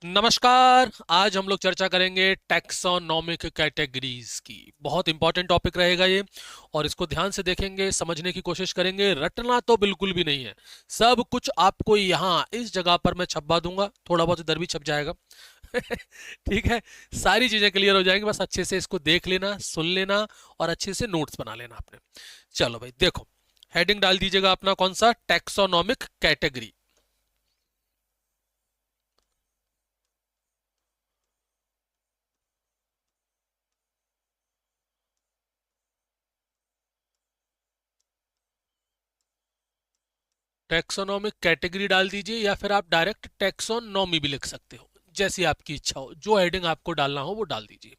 नमस्कार। आज हम लोग चर्चा करेंगे टैक्सोनॉमिक कैटेगरीज की। बहुत इंपॉर्टेंट टॉपिक रहेगा ये, और इसको ध्यान से देखेंगे, समझने की कोशिश करेंगे। रटना तो बिल्कुल भी नहीं है, सब कुछ आपको यहाँ इस जगह पर मैं छपवा दूंगा, थोड़ा बहुत इधर भी छप जाएगा। ठीक है, सारी चीजें क्लियर हो जाएंगी, बस अच्छे से इसको देख लेना, सुन लेना और अच्छे से नोट्स बना लेना आपने। चलो भाई देखो, हेडिंग डाल दीजिएगा अपना कौन सा, टैक्सोनॉमिक कैटेगरी। टैक्सोनॉमिक कैटेगरी डाल दीजिए, या फिर आप डायरेक्ट टैक्सोनॉमी भी लिख सकते हो, जैसी आपकी इच्छा हो। जो हेडिंग आपको डालना हो वो डाल दीजिए।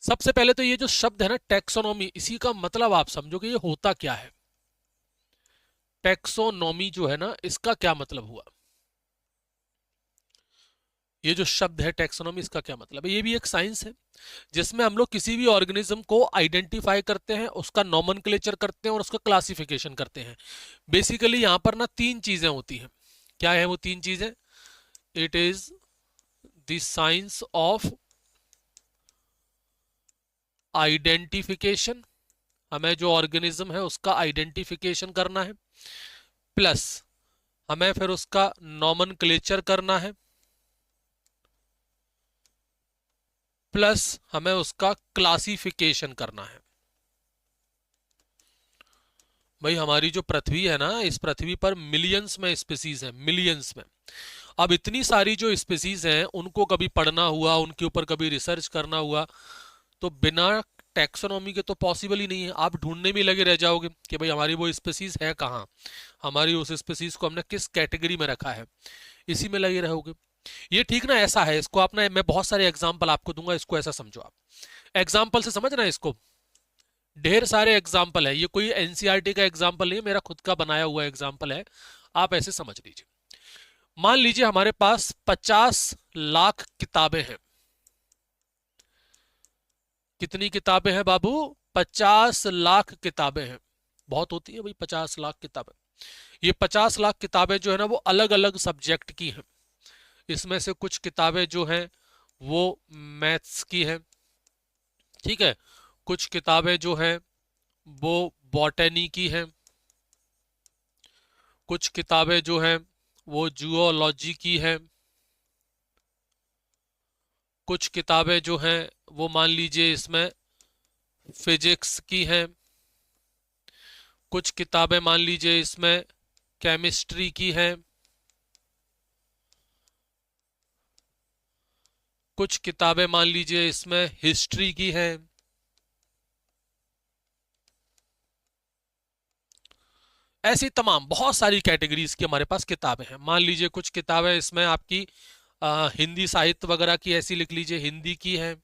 सबसे पहले तो ये जो शब्द है ना टैक्सोनॉमी, इसी का मतलब आप समझोगे ये होता क्या है। टैक्सोनॉमी जो है ना, इसका क्या मतलब हुआ। ये जो शब्द है टैक्सोनॉमी, इसका क्या मतलब है। ये भी एक साइंस है जिसमें हम लोग किसी भी ऑर्गेनिज्म को आइडेंटिफाई करते हैं, उसका नॉमेनक्लेचर करते हैं और उसका क्लासिफिकेशन करते हैं। बेसिकली यहां पर ना तीन चीजें होती हैं। क्या है वो तीन चीजें? It is the science of identification, हमें जो ऑर्गेनिज्म है उसका आइडेंटिफिकेशन करना है, प्लस हमें फिर उसका नॉमेनक्लेचर करना है, प्लस हमें उसका क्लासिफिकेशन करना है। भाई हमारी जो पृथ्वी है ना, इस पृथ्वी पर मिलियंस में स्पीसीज है, मिलियंस में। अब इतनी सारी जो स्पीसीज हैं उनको कभी पढ़ना हुआ, उनके ऊपर कभी रिसर्च करना हुआ, तो बिना टैक्सोनॉमी के तो पॉसिबल ही नहीं है। आप ढूंढने में लगे रह जाओगे कि भाई हमारी वो स्पीसीज है कहाँ, हमारी उस स्पीसीज को हमने किस कैटेगरी में रखा है, इसी में लगे रहोगे। ये ठीक ना, ऐसा है। इसको आप ना, मैं बहुत सारे एग्जाम्पल आपको दूंगा, इसको ऐसा समझो आप। एग्जाम्पल से समझना इसको, ढेर सारे एग्जाम्पल है। ये कोई एनसीईआरटी का एग्जाम्पल नहीं है, मेरा खुद का बनाया हुआ एग्जाम्पल है। आप ऐसे समझ लीजिए। मान लीजिए हमारे पास 50 लाख किताबें हैं। कितनी किताबें हैं बाबू? 50 लाख किताबें हैं। बहुत होती है भाई 50 लाख किताबें। ये 50 लाख किताबें जो है ना, वो अलग अलग सब्जेक्ट की हैं। इसमें से कुछ किताबें जो हैं वो मैथ्स की हैं, ठीक है। कुछ किताबें जो हैं वो बॉटनी की हैं। कुछ किताबें जो हैं वो जूलॉजी की हैं। कुछ किताबें जो हैं वो मान लीजिए इसमें फिजिक्स की हैं। कुछ किताबें मान लीजिए इसमें केमिस्ट्री की हैं। कुछ किताबें मान लीजिए इसमें हिस्ट्री की हैं। ऐसी तमाम बहुत सारी कैटेगरीज की हमारे पास किताबें हैं। मान लीजिए कुछ किताबें इसमें आपकी हिंदी साहित्य वगैरह की, ऐसी लिख लीजिए हिंदी की है।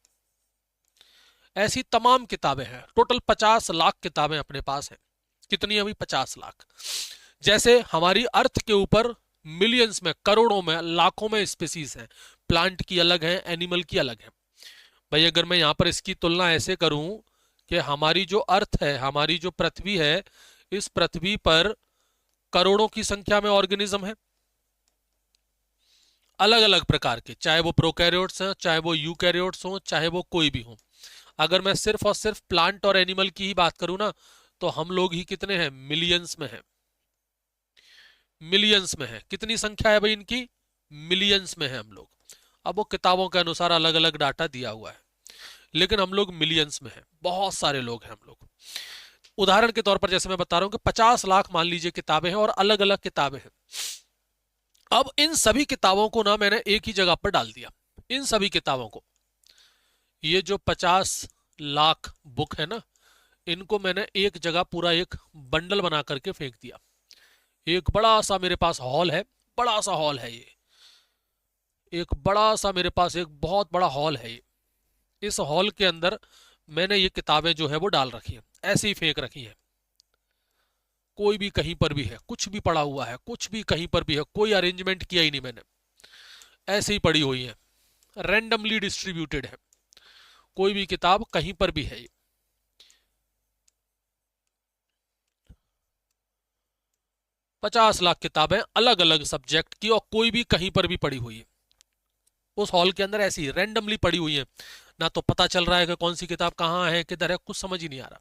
ऐसी तमाम किताबें हैं। टोटल 50 लाख किताबें अपने पास हैं। कितनी है भाई? 50 लाख। जैसे हमारी अर्थ के ऊपर मिलियंस में, करोड़ों में, लाखों में स्पीसीज हैं। प्लांट की अलग है, एनिमल की अलग है। भाई अगर मैं यहां पर इसकी तुलना ऐसे करूं कि हमारी जो अर्थ है, हमारी जो पृथ्वी है, इस पृथ्वी पर करोड़ों की संख्या में ऑर्गेनिज्म है, अलग अलग प्रकार के, चाहे वो प्रोकैरियोट्स हैं, चाहे वो यूकैरियोट्स हों, चाहे वो कोई भी हो। अगर मैं सिर्फ और सिर्फ प्लांट और एनिमल की ही बात करूं ना, तो हम लोग ही कितने हैं? मिलियंस में हैं। मिलियंस में है। कितनी संख्या है भाई इनकी? मिलियंस में है हम लोग। अब वो किताबों के अनुसार अलग अलग डाटा दिया हुआ है, लेकिन हम लोग मिलियंस में हैं। बहुत सारे लोग हैं हम लोग। उदाहरण के तौर पर जैसे मैं बता रहा हूं कि 50 लाख मान लीजिए किताबें हैं, और अलग अलग किताबें हैं। अब इन सभी किताबों को ना मैंने एक ही जगह पर डाल दिया। इन सभी किताबों को, ये जो 50 लाख बुक है ना, इनको मैंने एक जगह पूरा एक बंडल बना करके फेंक दिया। एक बड़ा सा मेरे पास हॉल है, बड़ा सा हॉल है ये। एक बड़ा सा मेरे पास एक बहुत बड़ा हॉल है ये। इस हॉल के अंदर मैंने ये किताबें जो है वो डाल रखी हैं, ऐसे ही फेंक रखी हैं। कोई भी कहीं पर भी है, कुछ भी पड़ा हुआ है, कुछ भी कहीं पर भी है, कोई अरेंजमेंट किया ही नहीं मैंने, ऐसे ही पड़ी हुई है। रैंडमली डिस्ट्रीब्यूटेड है, कोई भी किताब कहीं पर भी है। 50 लाख किताबें अलग अलग सब्जेक्ट की, और कोई भी कहीं पर भी पड़ी हुई है। उस हॉल के अंदर ऐसी रैंडमली पड़ी हुई है, ना तो पता चल रहा है कि कौन सी किताब कहाँ है किधर है, कुछ समझ ही नहीं आ रहा।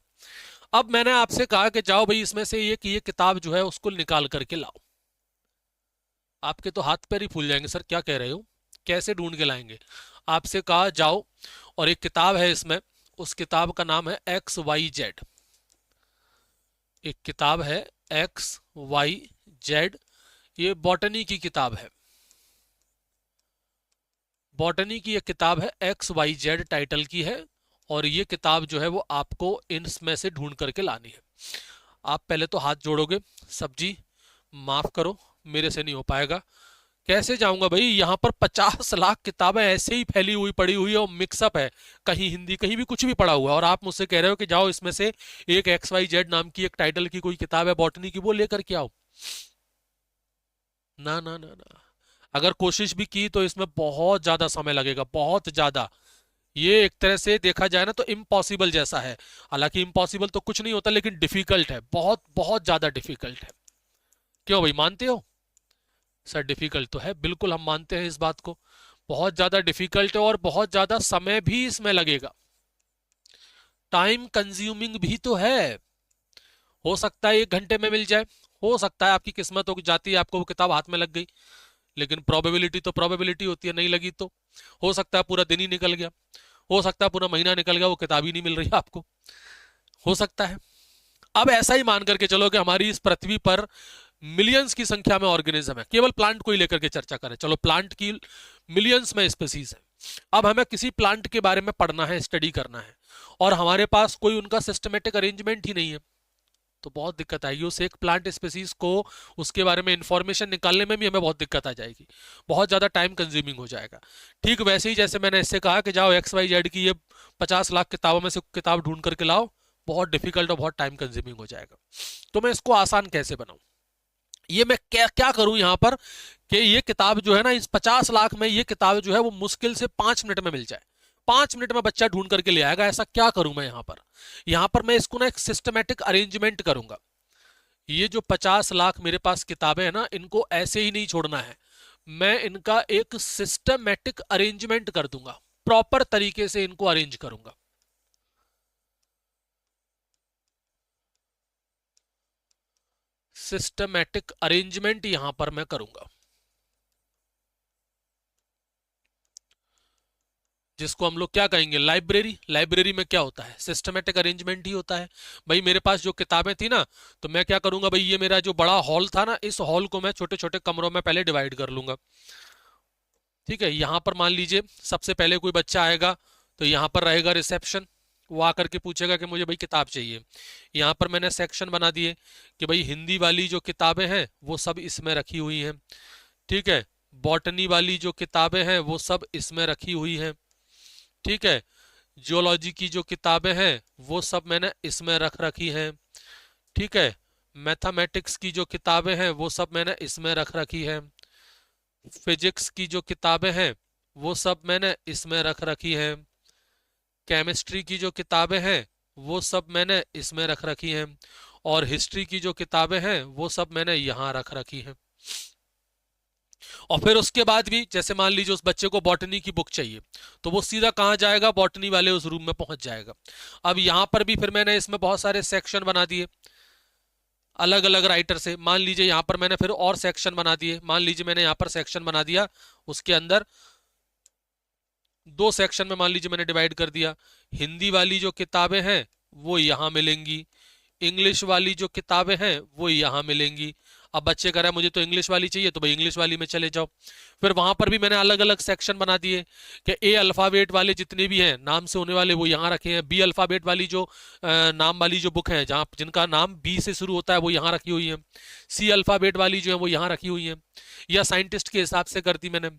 अब मैंने आपसे कहा कि जाओ भाई इसमें से ये किताब जो है उसको निकाल करके लाओ। आपके तो हाथ पैर ही फूल जाएंगे, सर क्या कह रहे हो, कैसे ढूंढ के लाएंगे। आपसे कहा जाओ और एक किताब है इसमें, उस किताब का नाम है एक्स वाई जेड। एक किताब है एक्स वाई जेड, ये बॉटनी की किताब है, बॉटनी की एक किताब है, एक्स वाई जेड टाइटल की है। और ये किताब जो है वो आपको इनमें से ढूंढ करके लानी है। आप पहले तो हाथ जोड़ोगे, सब्जी माफ करो मेरे से नहीं हो पाएगा। कैसे जाऊंगा भाई, यहाँ पर 50 लाख किताबें ऐसे ही फैली हुई पड़ी हुई है और मिक्सअप है, कहीं हिंदी कहीं भी कुछ भी पड़ा हुआ है, और आप मुझसे कह रहे हो कि जाओ इसमें से एक एक्स वाई जेड नाम की एक टाइटल की कोई किताब है बॉटनी की, वो लेकर के आओ। ना ना ना ना, अगर कोशिश भी की तो इसमें बहुत ज्यादा समय लगेगा, बहुत ज्यादा। ये एक तरह से देखा जाए ना तो इम्पॉसिबल जैसा है। हालांकि इम्पॉसिबल तो कुछ नहीं होता, लेकिन डिफिकल्ट है, बहुत बहुत ज्यादा डिफिकल्ट है। क्यों भाई, मानते हो? सर डिफिकल्ट तो है, बिल्कुल हम मानते हैं इस बात को, बहुत ज्यादा डिफिकल्ट है और बहुत ज्यादा समय भी इसमें लगेगा, टाइम कंज्यूमिंग भी तो है। हो सकता है 1 घंटे में मिल जाए, हो सकता है आपकी किस्मत हो जाती है आपको वो किताब हाथ में लग गई, लेकिन प्रोबेबिलिटी तो प्रोबेबिलिटी होती है, नहीं लगी तो हो सकता है पूरा दिन ही निकल गया, हो सकता है पूरा महीना निकल गया, वो किताब ही नहीं मिल रही आपको, हो सकता है। अब ऐसा ही मान करके चलो कि हमारी इस पृथ्वी पर मिलियंस की संख्या में ऑर्गेनिज्म है, केवल प्लांट को ही लेकर के चर्चा करें, चलो प्लांट की मिलियंस में स्पीसीज है। अब हमें किसी प्लांट के बारे में पढ़ना है, स्टडी करना है, और हमारे पास कोई उनका सिस्टमेटिक अरेंजमेंट ही नहीं है, तो बहुत दिक्कत आएगी उस एक प्लांट स्पीसीज को, उसके बारे में इंफॉर्मेशन निकालने में भी हमें बहुत दिक्कत आ जाएगी, बहुत ज़्यादा टाइम कंज्यूमिंग हो जाएगा। ठीक वैसे ही जैसे मैंने इससे कहा कि जाओ एक्स वाई जेड की ये 50 लाख किताबों में से किताब ढूंढ करके लाओ, बहुत डिफिकल्ट और बहुत टाइम कंज्यूमिंग हो जाएगा। तो मैं इसको आसान कैसे बनाऊं, ये मैं क्या क्या करूं यहाँ पर कि ये किताब जो है ना, इस 50 लाख में ये किताब जो है वो मुश्किल से 5 मिनट में मिल जाए, 5 मिनट में बच्चा ढूंढ करके ले आएगा। ऐसा क्या करूं मैं यहाँ पर, यहाँ पर मैं इसको ना एक सिस्टमेटिक अरेंजमेंट करूंगा। ये जो 50 लाख मेरे पास किताबें हैं ना, इनको ऐसे ही नहीं छोड़ना है, मैं इनका एक सिस्टमेटिक अरेंजमेंट कर दूंगा, प्रॉपर तरीके से इनको अरेंज करूंगा। सिस्टमेटिक अरेंजमेंट यहां पर मैं करूंगा, जिसको हम लोग क्या कहेंगे, लाइब्रेरी। लाइब्रेरी में क्या होता है, सिस्टमेटिक अरेंजमेंट ही होता है। भाई मेरे पास जो किताबें थी ना, तो मैं क्या करूंगा भाई, ये मेरा जो बड़ा हॉल था ना, इस हॉल को मैं छोटे छोटे कमरों में पहले डिवाइड कर लूंगा। ठीक है, यहां पर मान लीजिए सबसे पहले कोई बच्चा आएगा तो यहां पर रहेगा रिसेप्शन, वो आकर के पूछेगा कि मुझे भाई किताब चाहिए। यहाँ पर मैंने सेक्शन बना दिए कि भाई हिंदी वाली जो किताबें हैं वो सब इसमें रखी हुई हैं, ठीक है, बॉटनी वाली जो किताबें हैं वो सब इसमें रखी हुई हैं, ठीक है, जियोलॉजी की जो किताबें हैं वो सब मैंने इसमें रख रखी हैं, ठीक है, मैथमेटिक्स की जो किताबें हैं वो सब मैंने इसमें रख रखी हैं, फिजिक्स की जो किताबें हैं वो सब मैंने इसमें रख रखी हैं, केमिस्ट्री की जो किताबें हैं वो सब मैंने इसमें रख रखी हैं, और हिस्ट्री की जो किताबें हैं वो सब मैंने यहाँ रख रखी हैं। और फिर उसके बाद भी जैसे मान लीजिए उस बच्चे को बॉटनी की बुक चाहिए, तो वो सीधा कहाँ जाएगा, बॉटनी वाले उस रूम में पहुंच जाएगा। अब यहाँ पर भी फिर मैंने इसमें बहुत सारे सेक्शन बना दिए अलग अलग राइटर से, मान लीजिए यहाँ पर मैंने फिर और सेक्शन बना दिए, मान लीजिए मैंने यहाँ पर सेक्शन बना दिया, उसके अंदर 2 सेक्शन में मान लीजिए मैंने डिवाइड कर दिया, हिंदी वाली जो किताबें हैं वो यहाँ मिलेंगी, इंग्लिश वाली जो किताबें हैं वो यहाँ मिलेंगी। अब बच्चे कह रहे हैं मुझे तो इंग्लिश वाली चाहिए, तो भाई इंग्लिश वाली में चले जाओ। फिर वहां पर भी मैंने अलग अलग सेक्शन बना दिए कि ए अल्फाबेट वाले जितने भी हैं नाम से होने वाले वो यहाँ रखे हैं, बी अल्फाबेट वाली जो नाम वाली जो बुक है जहाँ जिनका नाम बी से शुरू होता है वो यहाँ रखी हुई है, सी अल्फाबेट वाली जो है वो यहाँ रखी हुई है, या साइंटिस्ट के हिसाब से कर दी मैंने।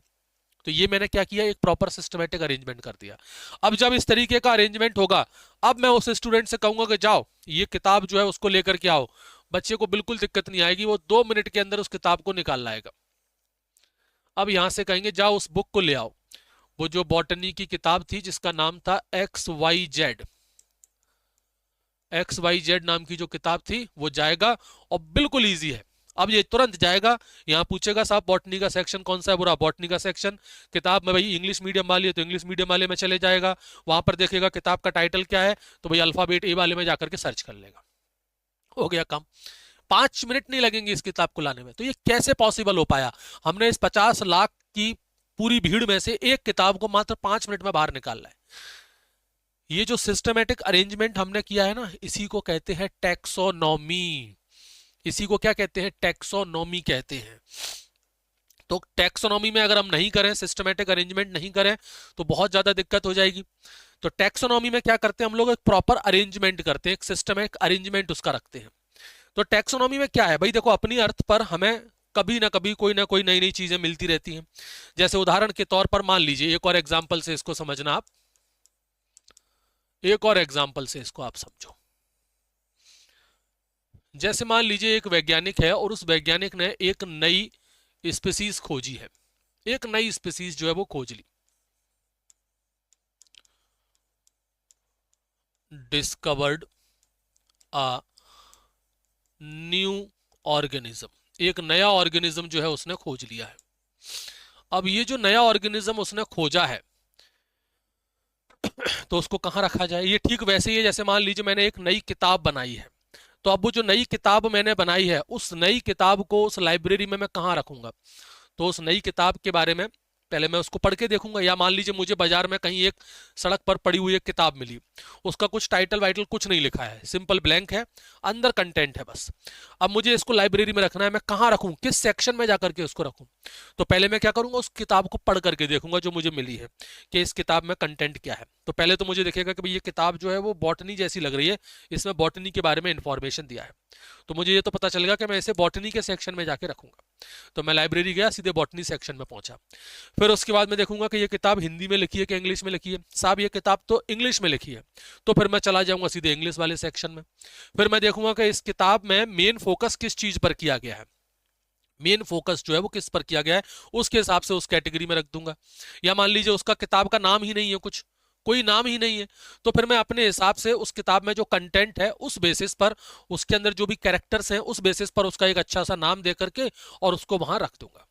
तो ये मैंने क्या किया, एक प्रॉपर सिस्टमेटिक अरेंजमेंट कर दिया। अब जब इस तरीके का अरेंजमेंट होगा, अब मैं उस स्टूडेंट से कहूंगा कि जाओ ये किताब जो है उसको लेकर के आओ, बच्चे को बिल्कुल दिक्कत नहीं आएगी, वो 2 मिनट के अंदर उस किताब को निकाल लाएगा। अब यहां से कहेंगे जाओ उस बुक को ले आओ, वो जो बॉटनी की किताब थी जिसका नाम था X Y Z, X Y Z नाम की जो किताब थी वो जाएगा, और बिल्कुल ईजी है, अब ये तुरंत जाएगा, यहाँ पूछेगा साहब बॉटनी का सेक्शन कौन सा है, बुरा बॉटनी का सेक्शन, किताब में भाई इंग्लिश मीडियम वाली है तो इंग्लिश मीडियम वाले में चले जाएगा, वहां पर देखेगा किताब का टाइटल क्या है तो भाई अल्फाबेट ए वाले में जाकर के सर्च कर लेगा, हो गया काम। 5 मिनट नहीं लगेंगे इस किताब को लाने में। तो ये कैसे पॉसिबल हो पाया, हमने इस 50 लाख की पूरी भीड़ में से एक किताब को मात्र 5 मिनट में बाहर निकालना है। ये जो सिस्टमेटिक अरेंजमेंट हमने किया है ना, इसी को कहते हैं टैक्सोनॉमी। इसी को क्या कहते हैं, टैक्सोनॉमी कहते हैं। तो टैक्सोनॉमी में अगर हम नहीं करें, सिस्टमेटिक अरेंजमेंट नहीं करें तो बहुत ज्यादा दिक्कत हो जाएगी। तो टैक्सोनॉमी में क्या करते हैं हम लोग, एक प्रॉपर अरेंजमेंट करते हैं, एक सिस्टमेटिक अरेंजमेंट उसका रखते हैं। तो टैक्सोनॉमी में क्या है भाई, देखो अपनी अर्थ पर हमें कभी ना कोई नई नई चीजें मिलती रहती हैं। जैसे उदाहरण के तौर पर मान लीजिए, एक और एग्जांपल से इसको समझना आप, एक और एग्जांपल से इसको आप समझो। जैसे मान लीजिए एक वैज्ञानिक है और उस वैज्ञानिक ने एक नई स्पीसीज खोजी है, एक नई स्पीसीज जो है वो खोज ली, डिस्कवर्ड अ न्यू ऑर्गेनिज्म, एक नया ऑर्गेनिज्म जो है उसने खोज लिया है। अब ये जो नया ऑर्गेनिज्म उसने खोजा है तो उसको कहाँ रखा जाए, ये ठीक वैसे ही है जैसे मान लीजिए मैंने एक नई किताब बनाई है, तो अब वो जो नई किताब मैंने बनाई है उस नई किताब को उस लाइब्रेरी में मैं कहाँ रखूंगा, तो उस नई किताब के बारे में पहले मैं उसको पढ़ के देखूंगा। या मान लीजिए मुझे बाजार में कहीं एक सड़क पर पड़ी हुई एक किताब मिली, उसका कुछ टाइटल वाइटल कुछ नहीं लिखा है, सिंपल ब्लैंक है, अंदर कंटेंट है बस। अब मुझे इसको लाइब्रेरी में रखना है, मैं कहाँ रखूं, किस सेक्शन में जाकर के उसको रखूं। तो पहले मैं क्या करूंगा, उस किताब को पढ़ करके देखूंगा जो मुझे मिली है कि इस किताब में कंटेंट क्या है। तो पहले तो मुझे दिखेगा कि भाई ये किताब जो है वो बॉटनी जैसी लग रही है, इसमें बॉटनी के बारे में इंफॉर्मेशन दिया है, तो मुझे ये तो पता चलेगा कि मैं इसे बॉटनी के सेक्शन में जाके रखूंगा। तो मैं लाइब्रेरी गया, सीधे बॉटनी सेक्शन में पहुंचा। फिर उसके बाद मैं देखूंगा कि ये किताब हिंदी में लिखी है कि इंग्लिश में लिखी है, साहब ये किताब तो इंग्लिश में लिखी है, तो फिर मैं चला जाऊंगा सीधे इंग्लिश वाले सेक्शन में। फिर मैं देखूंगा कि इस किताब में मेन फोकस किस चीज पर किया गया है, मेन फोकस जो है वो किस पर किया गया है, उसके हिसाब से उस कैटेगरी में रख दूंगा। या मान लीजिए उसका किताब का नाम ही नहीं है, कुछ कोई नाम ही नहीं है, तो फिर मैं अपने हिसाब से उस किताब में जो कंटेंट है उस बेसिस पर, उसके अंदर जो भी कैरेक्टर्स हैं उस बेसिस पर उसका एक अच्छा सा नाम दे करके और उसको वहां रख दूंगा।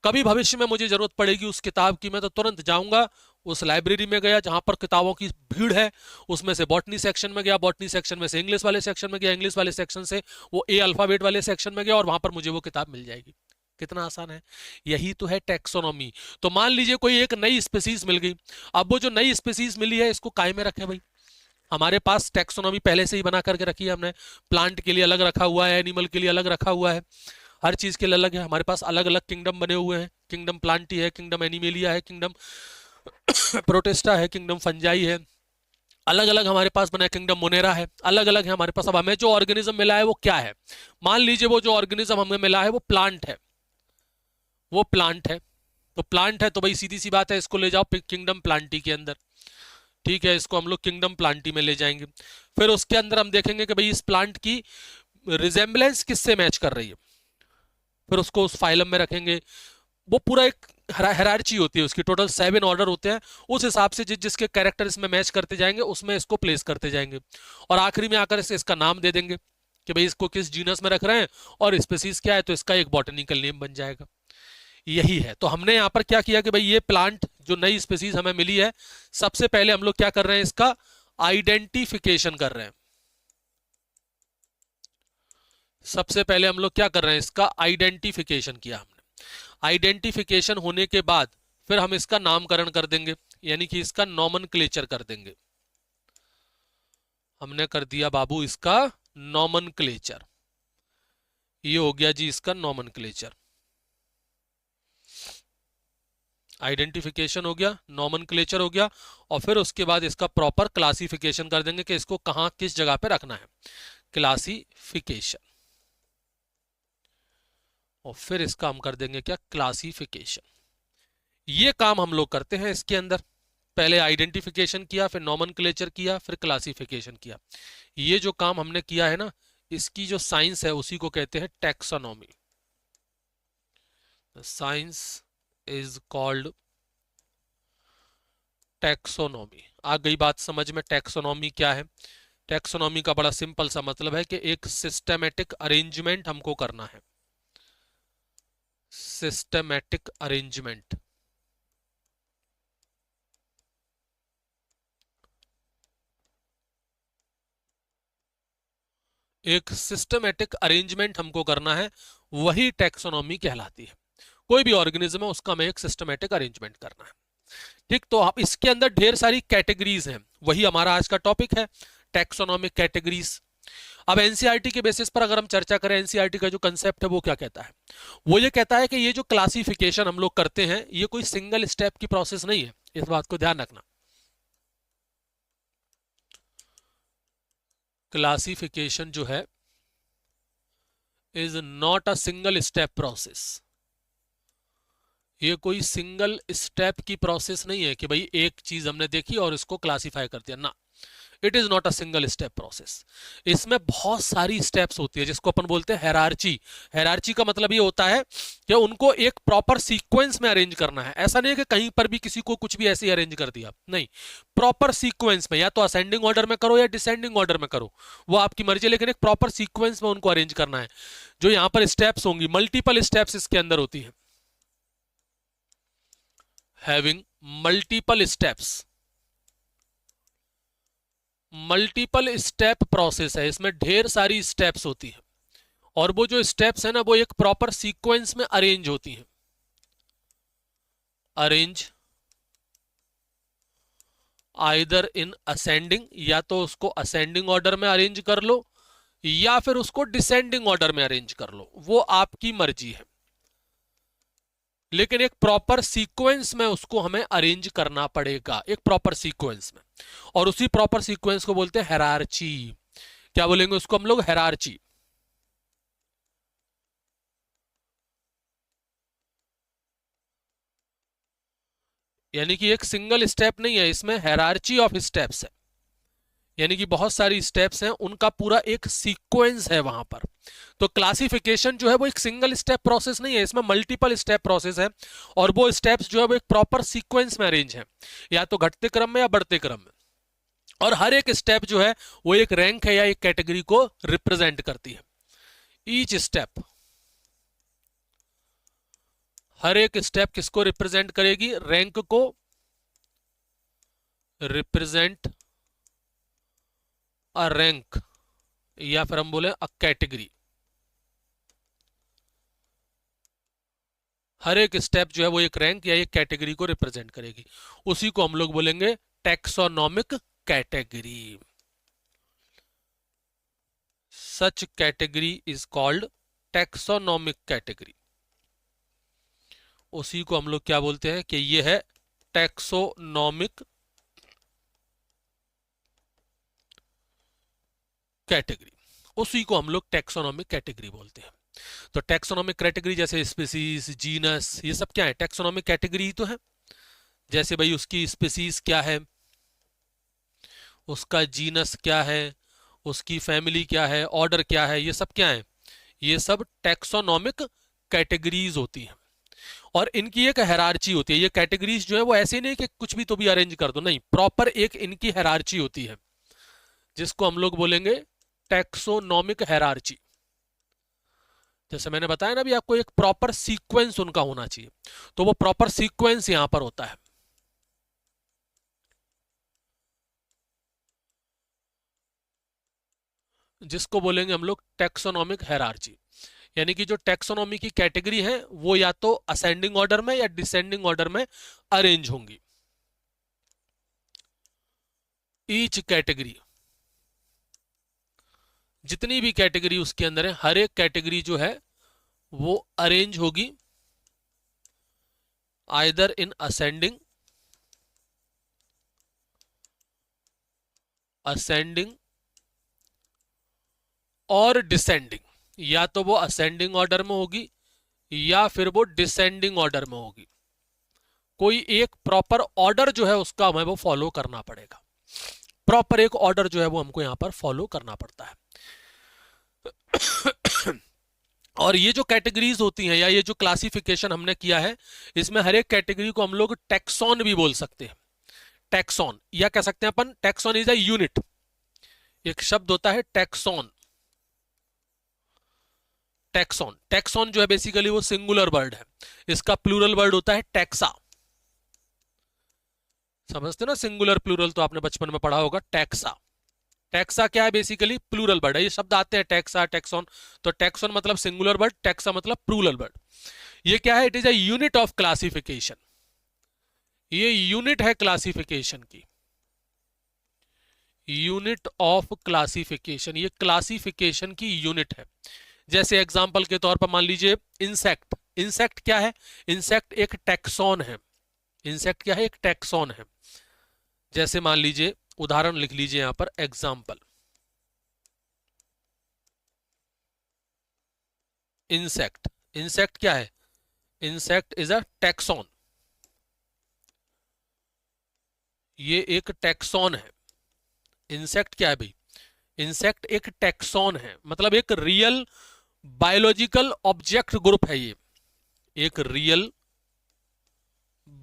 कभी भविष्य में मुझे जरूरत पड़ेगी उस किताब की, मैं तो तुरंत जाऊंगा उस लाइब्रेरी में, गया जहां पर किताबों की भीड़ है, उसमें से बॉटनी सेक्शन में गया, बॉटनी सेक्शन में से इंग्लिश वाले सेक्शन में गया, इंग्लिश वाले सेक्शन से वो ए अल्फाबेट वाले सेक्शन में गया और वहां पर मुझे वो किताब मिल जाएगी। कितना आसान है, यही तो है टैक्सोनॉमी। तो मान लीजिए कोई एक नई स्पीसीज मिल गई, अब वो जो नई स्पीसीज मिली है इसको काय में रखें भाई, हमारे पास टैक्सोनॉमी पहले से ही बना करके रखी है हमने, प्लांट के लिए अलग रखा हुआ है, एनिमल के लिए अलग रखा हुआ है, हर चीज के लिए अलग है। हमारे पास अलग अलग किंगडम बने हुए हैं, किंगडम प्लांटी है, किंगडम एनिमेलिया है, किंगडम प्रोटेस्टा है, किंगडम फंजाई है, अलग अलग हमारे पास बना है, किंगडम मोनेरा है, अलग अलग है हमारे पास। अब हमें जो ऑर्गेनिज्म मिला है वो क्या है, मान लीजिए वो जो ऑर्गेनिज्म हमें मिला है वो प्लांट है, वो प्लांट है। तो प्लांट है तो भाई सीधी सी बात है, इसको ले जाओ किंगडम प्लांटी के अंदर, ठीक है, इसको हम लोग किंगडम प्लांटी में ले जाएंगे। फिर उसके अंदर हम देखेंगे कि भाई इस प्लांट की रिजेम्बलेंस किससे मैच कर रही है, फिर उसको उस फाइलम में रखेंगे। वो पूरा एक हायरार्ची होती है उसकी, टोटल 7 ऑर्डर होते हैं, उस हिसाब से जिसके कैरेक्टर इसमें मैच करते जाएंगे उसमें इसको प्लेस करते जाएंगे, और आखिरी में आकर इसे इसका नाम दे देंगे कि भाई इसको किस जीनस में रख रहे हैं और स्पीसीज क्या है, तो इसका एक बॉटनिकल नेम बन जाएगा। यही है। तो हमने यहाँ पर क्या किया कि भाई ये प्लांट जो नई स्पीसीज हमें मिली है, सबसे पहले हम लोग क्या कर रहे हैं, इसका आइडेंटिफिकेशन कर रहे हैं। सबसे पहले हम लोग क्या कर रहे हैं, इसका आइडेंटिफिकेशन किया हमने। आइडेंटिफिकेशन होने के बाद फिर हम इसका नामकरण कर देंगे, यानी कि इसका नॉमनक्लेचर कर देंगे। हमने कर दिया बाबू इसका नॉमनक्लेचर, ये हो गया जी इसका नॉमनक्लेचर। आइडेंटिफिकेशन हो गया, नॉमनक्लेचर हो गया, और फिर उसके बाद इसका प्रॉपर क्लासिफिकेशन कर देंगे कि इसको कहां किस जगह पे रखना है, क्लासिफिकेशन। और फिर इसका हम कर देंगे क्या, क्लासिफिकेशन। ये काम हम लोग करते हैं इसके अंदर, पहले आइडेंटिफिकेशन किया, फिर नॉमनक्लेचर किया, फिर क्लासिफिकेशन किया। ये जो काम हमने किया है ना, इसकी जो साइंस है उसी को कहते हैं taxonomy. Science is called taxonomy. आ गई बात समझ में, टैक्सोनॉमी क्या है। टैक्सोनॉमी का बड़ा सिंपल सा मतलब है कि एक सिस्टमेटिक अरेंजमेंट हमको करना है। Systematic arrangement. एक सिस्टमैटिक अरेंजमेंट हमको करना है, वही टैक्सोनॉमी कहलाती है। कोई भी ऑर्गेनिज्म है उसका हमें एक सिस्टमैटिक अरेंजमेंट करना है। ठीक, तो आप इसके अंदर ढेर सारी कैटेगरीज हैं, वही हमारा आज का टॉपिक है, टैक्सोनॉमिक कैटेगरीज। अब एनसीईआरटी के बेसिस पर अगर हम चर्चा करें, एनसीईआरटी का जो कंसेप्ट है वो क्या कहता है? वो ये कहता है कि ये जो क्लासिफिकेशन हम लोग करते हैं ये कोई सिंगल स्टेप की प्रोसेस नहीं है, इस बात को ध्यान रखना। क्लासिफिकेशन जो है is not a single step process. ये कोई सिंगल स्टेप की प्रोसेस नहीं है कि भाई एक चीज हमने देखी और इसको क्लासिफाई कर दिया ना। It is not a single step process. इसमें बहुत सारी स्टेप्स होती है जिसको अपन बोलते हैं हेरार्ची। हेरार्ची का मतलब ये होता है कि उनको एक प्रॉपर सीक्वेंस में अरेंज करना है। ऐसा नहीं है कि कहीं पर भी किसी को कुछ भी ऐसे ही अरेंज कर दिया, नहीं, प्रॉपर सीक्वेंस में, या तो असेंडिंग ऑर्डर में करो या डिसेंडिंग ऑर्डर में करो, वो आपकी मर्जी है, लेकिन एक प्रॉपर सीक्वेंस में उनको अरेंज करना है। जो यहां पर स्टेप्स होंगी, मल्टीपल स्टेप्स इसके अंदर होती है, having multiple steps. Multiple step process है, इसमें ढेर सारी स्टेप्स होती है और वो जो स्टेप्स है ना वो एक प्रॉपर सीक्वेंस में अरेंज होती हैं। अरेंज आइदर इन असेंडिंग, या तो उसको असेंडिंग ऑर्डर में अरेंज कर लो या फिर उसको डिसेंडिंग ऑर्डर में अरेंज कर लो, वो आपकी मर्जी है, लेकिन एक प्रॉपर सीक्वेंस में उसको हमें अरेंज करना पड़ेगा, एक प्रॉपर सीक्वेंस में। और उसी प्रॉपर सीक्वेंस को बोलते हैं हेरार्ची। क्या बोलेंगे उसको हम लोग? हेरार्ची। यानी कि एक सिंगल स्टेप नहीं है, इसमें हेरार्ची ऑफ स्टेप्स है, यानी कि बहुत सारी स्टेप्स हैं, उनका पूरा एक सीक्वेंस है वहां पर। तो क्लासिफिकेशन जो है वो एक सिंगल स्टेप प्रोसेस नहीं है, इसमें मल्टीपल स्टेप प्रोसेस है और वो स्टेप्स जो है वो एक प्रॉपर सीक्वेंस में अरेंज है, या तो घटते क्रम में या बढ़ते क्रम में। और हर एक स्टेप जो है वो एक रैंक है या एक कैटेगरी को रिप्रेजेंट करती है। ईच स्टेप, हर एक स्टेप किसको रिप्रेजेंट करेगी? रैंक को रिप्रेजेंट अ रैंक, या फिर हम बोले अ कैटेगरी। हर एक स्टेप जो है वो एक रैंक या एक कैटेगरी को रिप्रेजेंट करेगी, उसी को हम लोग बोलेंगे taxonomic category. Such category is called taxonomic category. उसी को हम लोग क्या बोलते हैं कि ये है टैक्सोनॉमिक कैटेगरी, उसी को हम लोग टैक्सोनॉमिक कैटेगरी बोलते हैं। तो टैक्सोनॉमिक कैटेगरी जैसे स्पीसीज, जीनस, ये सब क्या है? टैक्सोनॉमिक कैटेगरी ही तो है। जैसे भाई उसकी स्पीसीज क्या है, उसका जीनस क्या है, उसकी फैमिली क्या है, ऑर्डर क्या है, ये सब क्या है? ये सब टैक्सोनॉमिक कैटेगरीज होती हैं और इनकी एक हायरार्ची होती है। ये कैटेगरीज जो है वो ऐसे नहीं कि कुछ भी तो भी अरेंज कर दो, नहीं, प्रॉपर एक इनकी हायरार्ची होती है जिसको हम लोग बोलेंगे टैक्सोनॉमिक हायरार्ची। जैसे मैंने बताया ना भी आपको, एक प्रॉपर सीक्वेंस उनका होना चाहिए, तो वो प्रॉपर सीक्वेंस यहां पर होता है। जिसको बोलेंगे हम लोग टैक्सोनॉमिक हायरार्ची। यानी कि जो टैक्सोनॉमी की कैटेगरी है वो या तो असेंडिंग ऑर्डर में या डिसेंडिंग ऑर्डर में अरेंज होंगी। ईच कैटेगरी, जितनी भी कैटेगरी उसके अंदर है, हर एक कैटेगरी जो है वो अरेंज होगी आइदर इन असेंडिंग, असेंडिंग और डिसेंडिंग, या तो वो असेंडिंग ऑर्डर में होगी या फिर वो डिसेंडिंग ऑर्डर में होगी। कोई एक प्रॉपर ऑर्डर जो है उसका हमें वो फॉलो करना पड़ेगा, प्रॉपर एक ऑर्डर जो है वो हमको यहां पर फॉलो करना पड़ता है। और ये जो कैटेगरीज होती हैं या ये जो क्लासिफिकेशन हमने किया है, इसमें हर एक कैटेगरी को हम लोग टैक्सॉन भी बोल सकते हैं। टैक्सॉन, या कह सकते हैं अपन टैक्सॉन इज अ यूनिट। एक शब्द होता है टैक्सॉन, टैक्सॉन, टैक्सॉन जो है बेसिकली वो सिंगुलर वर्ड है, इसका प्लूरल वर्ड होता है टैक्सा। समझते ना सिंगुलर प्लूरल, तो आपने बचपन में पढ़ा होगा टैक्सा। टैक्सा क्या है, बेसिकली प्लूरल वर्ड है। ये शब्द आते हैं टैक्सा, टैक्सॉन, तो टैक्सॉन मतलब सिंगुलर वर्ड, टैक्सा मतलब प्लूरल वर्ड। ये क्या है, it is a unit of classification, ये यूनिट है क्लासिफिकेशन की, यूनिट ऑफ क्लासिफिकेशन, ये क्लासिफिकेशन की यूनिट है। जैसे एग्जांपल के तौर पर मान लीजिए इंसेक्ट, इंसेक्ट क्या है, इंसेक्ट एक टैक्सॉन है, इंसेक्ट क्या है, एक टैक्सॉन है। जैसे मान लीजिए उदाहरण लिख लीजिए यहां पर एग्जांपल, इंसेक्ट, इंसेक्ट क्या है, इंसेक्ट इज अ टैक्सॉन, ये एक टैक्सॉन है। इंसेक्ट क्या है भाई, इंसेक्ट एक टैक्सॉन है, मतलब एक रियल बायोलॉजिकल ऑब्जेक्ट ग्रुप है। ये एक रियल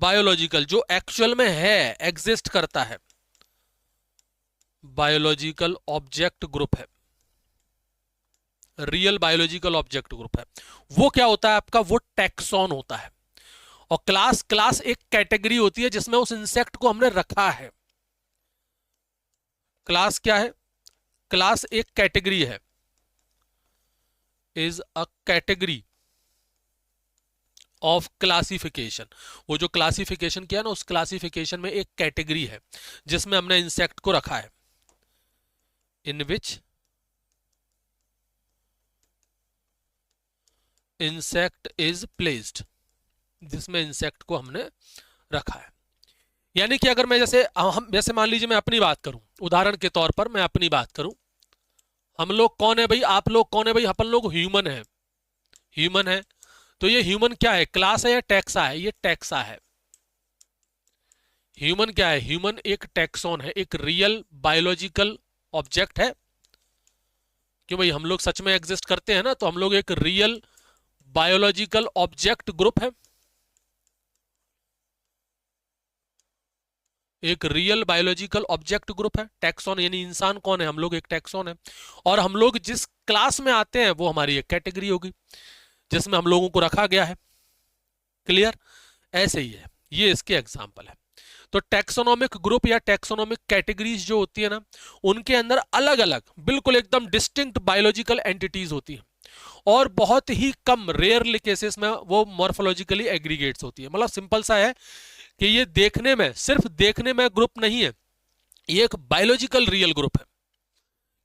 बायोलॉजिकल, जो एक्चुअल में है, एग्जिस्ट करता है, बायोलॉजिकल ऑब्जेक्ट ग्रुप है, रियल बायोलॉजिकल ऑब्जेक्ट ग्रुप है। वो क्या होता है आपका, वो टैक्सॉन होता है। और क्लास, क्लास एक कैटेगरी होती है जिसमें उस इंसेक्ट को हमने रखा है। क्लास क्या है, क्लास एक कैटेगरी है, is a category of classification. वो जो क्लासिफिकेशन किया ना, उस क्लासिफिकेशन में एक कैटेगरी है जिसमें हमने इंसेक्ट को रखा है, इन विच इंसेक्ट इज प्लेस्ड, जिसमें इंसेक्ट को हमने रखा है। यानी कि अगर मैं जैसे मान लीजिए मैं अपनी बात करूं, उदाहरण के तौर पर मैं अपनी बात करूं, हम लोग कौन है भाई, आप लोग कौन है भाई, अपन लोग ह्यूमन है, ह्यूमन है। तो ये ह्यूमन क्या है, क्लास है या टैक्सा है, ये टैक्सा है। ह्यूमन क्या है, ह्यूमन एक टैक्सॉन है, एक रियल बायोलॉजिकल ऑब्जेक्ट है। क्यों भाई, हम लोग सच में एग्जिस्ट करते हैं ना, तो हम लोग एक रियल बायोलॉजिकल ऑब्जेक्ट ग्रुप है, एक रियल बायोलॉजिकल ऑब्जेक्ट ग्रुप है। टैक्सॉन यानी इंसान कौन है, हम लोग एक टैक्सॉन है। और हम लोग जिस क्लास में आते हैं वो हमारी एक कैटेगरी होगी जिसमें हम लोगों को रखा गया है। क्लियर, ऐसे ही है, ये इसके एग्जाम्पल है। तो टैक्सोनॉमिक ग्रुप या टैक्सोनॉमिक कैटेगरीज जो होती है ना, उनके अंदर अलग अलग बिल्कुल एकदम डिस्टिंक्ट बायोलॉजिकल एंटिटीज होती हैं, और बहुत ही कम रेयर केसेस में वो मॉर्फोलॉजिकली एग्रीगेट्स होती है। मतलब सिंपल सा है कि ये देखने में, सिर्फ देखने में ग्रुप नहीं है, ये एक बायोलॉजिकल रियल ग्रुप है।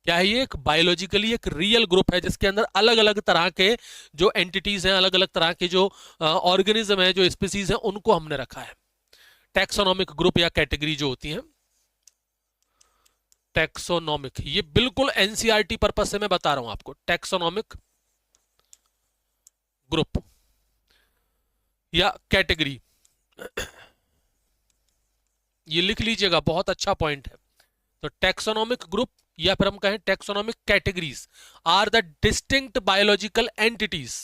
क्या है, ये एक बायोलॉजिकली एक रियल ग्रुप है जिसके अंदर अलग अलग तरह के जो एंटिटीज हैं, अलग अलग तरह के जो ऑर्गेनिज्म है, जो स्पीसीज हैं, उनको हमने रखा है। टैक्सोनॉमिक ग्रुप या कैटेगरी जो होती हैं, टैक्सोनॉमिक, ये बिल्कुल एनसीईआरटी पर्पस से मैं बता रहा हूं आपको, टैक्सोनॉमिक ग्रुप या कैटेगरी, ये लिख लीजिएगा, बहुत अच्छा पॉइंट है। तो टैक्सोनॉमिक ग्रुप या फिर हम कहें taxonomic categories are the distinct biological entities,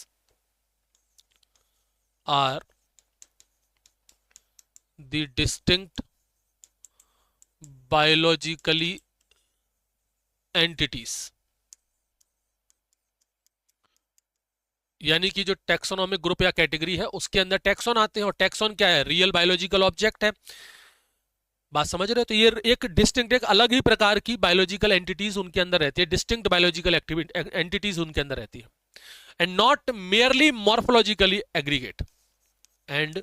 are the distinct biologically entities. यानी कि जो टैक्सोनॉमिक ग्रुप या कैटेगरी है उसके अंदर टैक्सॉन आते हैं, और टैक्सॉन क्या है, रियल बायोलॉजिकल ऑब्जेक्ट है। बात समझ रहे हो, तो ये एक डिस्टिंक्ट, एक अलग ही प्रकार की बायोलॉजिकल एंटिटीज उनके अंदर रहती है, डिस्टिंक्ट बायोलॉजिकल एंटिटीज उनके अंदर रहती है, and not merely morphologically aggregate, and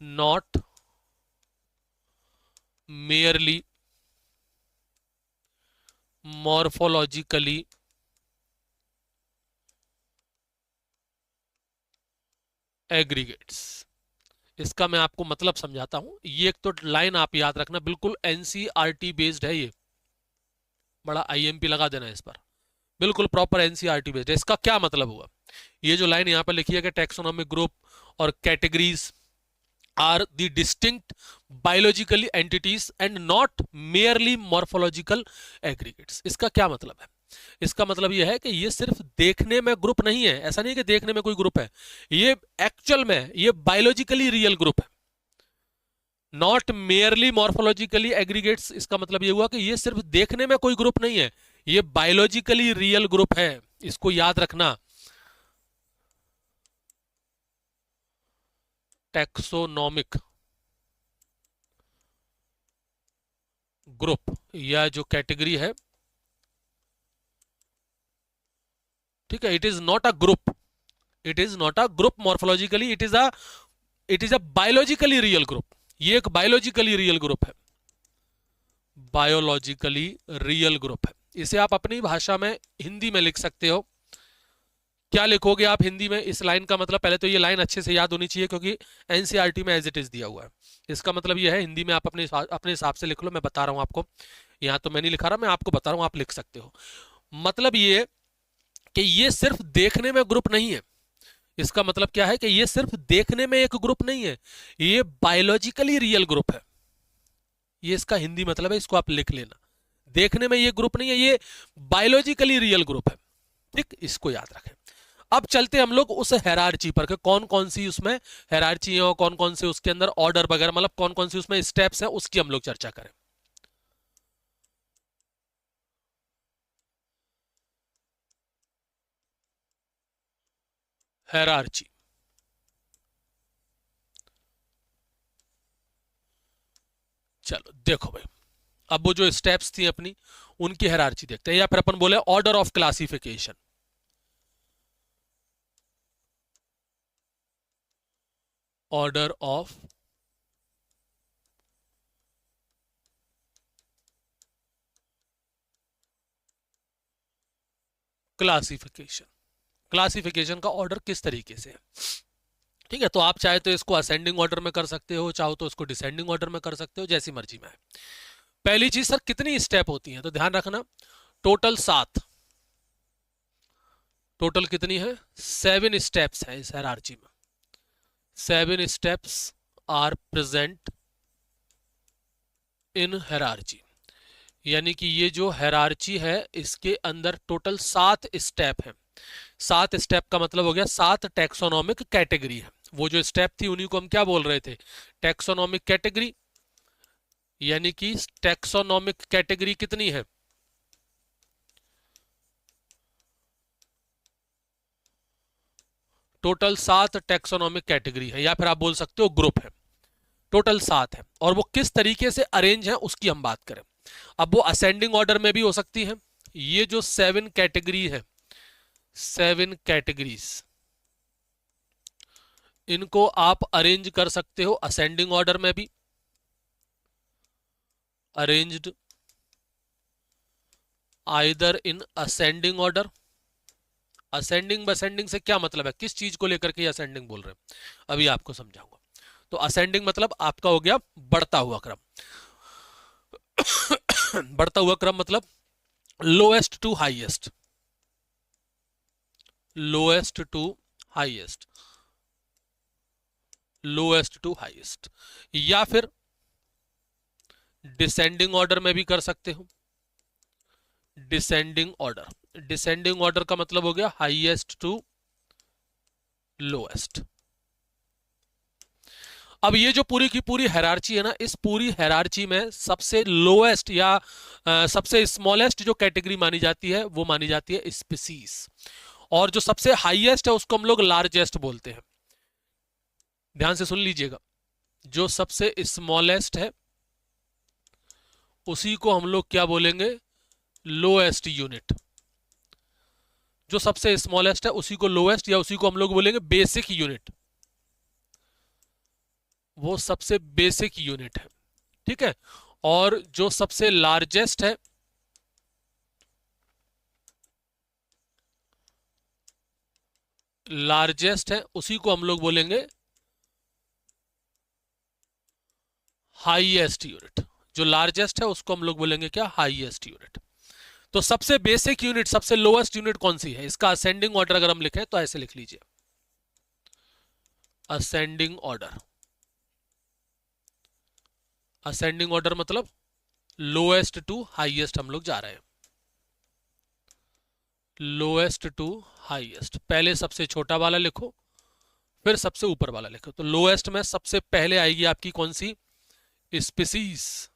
not merely morphologically aggregates. इसका मैं आपको मतलब समझाता हूं। ये एक तो लाइन आप याद रखना, बिल्कुल एनसीईआरटी बेस्ड है, ये बड़ा आईएमपी लगा देना इस पर, बिल्कुल प्रॉपर एनसीईआरटी बेस्ड है। इसका क्या मतलब हुआ, ये जो लाइन यहां पर लिखी है कि टैक्सोनॉमिक ग्रुप और categories are the distinct biologically entities and not merely morphological aggregates, इसका क्या मतलब है? इसका मतलब यह है कि ये सिर्फ देखने में ग्रुप नहीं है, ऐसा नहीं कि देखने में कोई ग्रुप है, ये एक्चुअल में ये बायोलॉजिकली रियल ग्रुप है। नॉट मेयरली मॉर्फोलॉजिकली एग्रीगेट्स, इसका मतलब ये हुआ कि ये सिर्फ देखने में कोई ग्रुप नहीं है, ये बायोलॉजिकली रियल ग्रुप है, इसको याद रखना। टैक्सोनॉमिक ग्रुप या जो कैटेगरी है, ठीक है, it is not a group, it is not a group morphologically, it is a biologically real group. ये एक बायोलॉजिकली रियल ग्रुप है, बायोलॉजिकली रियल ग्रुप है। इसे आप अपनी भाषा में हिंदी में लिख सकते हो। क्या लिखोगे आप हिंदी में इस लाइन का मतलब? पहले तो ये लाइन अच्छे से याद होनी चाहिए क्योंकि एनसीईआरटी में एज इट इज दिया हुआ है। इसका मतलब ये है, हिंदी में आप अपने हिसाब से लिख लो, मैं बता रहा हूं आपको, यहां तो मैं नहीं लिखा रहा, मैं आपको बता रहा हूं, आप लिख सकते हो। मतलब ये कि ये सिर्फ देखने में ग्रुप नहीं है। इसका मतलब क्या है कि ये सिर्फ देखने में एक ग्रुप नहीं है, ये बायोलॉजिकली रियल ग्रुप है। ये इसका हिंदी मतलब है, इसको आप लिख लेना। देखने में ये ग्रुप नहीं है, ये बायोलॉजिकली रियल ग्रुप है। ठीक, इसको याद रखें। अब चलते हम लोग उस हेरार्ची पर कि कौन कौन सी उसमें हेरार्ची है और कौन कौन से उसके अंदर ऑर्डर वगैरह, मतलब कौन कौन सी उसमें स्टेप्स हैं, उसकी हम लोग चर्चा करें। हेरार्ची, चलो देखो भाई, अब वो जो स्टेप्स थी अपनी, उनकी हेरार्ची देखते हैं, या फिर अपन बोले order of classification. Order of classification, classification का ऑर्डर किस तरीके से है। ठीक है, तो आप चाहे तो इसको असेंडिंग ऑर्डर में कर सकते हो, चाहो तो इसको डिसेंडिंग ऑर्डर में कर सकते हो, जैसी मर्जी में है। पहली चीज, सर कितनी स्टेप होती हैं, तो ध्यान रखना, टोटल 7। टोटल कितनी है? 7 स्टेप्स है इस हायरार्ची में। 7 steps are present in hierarchy, यानी कि ये जो हायरार्ची है इसके अंदर टोटल 7 स्टेप हैं। 7 स्टेप का मतलब हो गया 7 टैक्सोनॉमिक कैटेगरी है। वो जो स्टेप थी उन्हीं को हम क्या बोल रहे थे? Taxonomic category. यानी कि टैक्सोनॉमिक कैटेगरी कितनी है? टोटल 7 टैक्सोनॉमिक कैटेगरी है, या फिर आप बोल सकते हो ग्रुप है। टोटल 7 है, और वो किस तरीके से अरेंज है उसकी हम बात करें। अब वो असेंडिंग ऑर्डर में भी हो सकती है। ये जो 7 कैटेगरी है, 7 कैटेगरीज, इनको आप अरेंज कर सकते हो असेंडिंग ऑर्डर में भी। Arranged either in ascending order. Ascending descending से क्या मतलब है, किस चीज को लेकर के असेंडिंग बोल रहे हैं, अभी आपको समझाऊंगा। तो असेंडिंग मतलब आपका हो गया बढ़ता हुआ क्रम। बढ़ता हुआ क्रम मतलब lowest to highest, lowest to highest, lowest to highest. या फिर डिसेंडिंग ऑर्डर में भी कर सकते हो। डिसेंडिंग ऑर्डर, डिसेंडिंग ऑर्डर का मतलब हो गया हाईएस्ट टू लोएस्ट। अब ये जो पूरी की पूरी हायरार्ची है ना, इस पूरी हायरार्ची में सबसे लोएस्ट या सबसे स्मॉलेस्ट जो कैटेगरी मानी जाती है वो मानी जाती है स्पीसीज, और जो सबसे हाईएस्ट है उसको हम लोग लार्जेस्ट बोलते हैं। ध्यान से सुन लीजिएगा, जो सबसे स्मॉलेस्ट है उसी को हम लोग क्या बोलेंगे? Lowest unit. जो सबसे स्मॉलेस्ट है उसी को लोएस्ट, या उसी को हम लोग बोलेंगे बेसिक यूनिट। वो सबसे बेसिक यूनिट है, ठीक है। और जो सबसे लार्जेस्ट है, लार्जेस्ट है उसी को हम लोग बोलेंगे हाईएस्ट यूनिट। जो लार्जेस्ट है उसको हम लोग बोलेंगे क्या? Highest unit. तो सबसे बेसिक यूनिट, सबसे लोएस्ट यूनिट कौन सी है? इसका असेंडिंग ऑर्डर अगर हम लिखें तो ऐसे लिख लीजिए, असेंडिंग ऑर्डर। असेंडिंग ऑर्डर मतलब लोएस्ट टू हाईएस्ट हम लोग जा रहे हैं। लोएस्ट टू हाईएस्ट, पहले सबसे छोटा वाला लिखो, फिर सबसे ऊपर वाला लिखो। तो लोएस्ट में सबसे पहले आएगी आपकी कौन सी? स्पीसीज।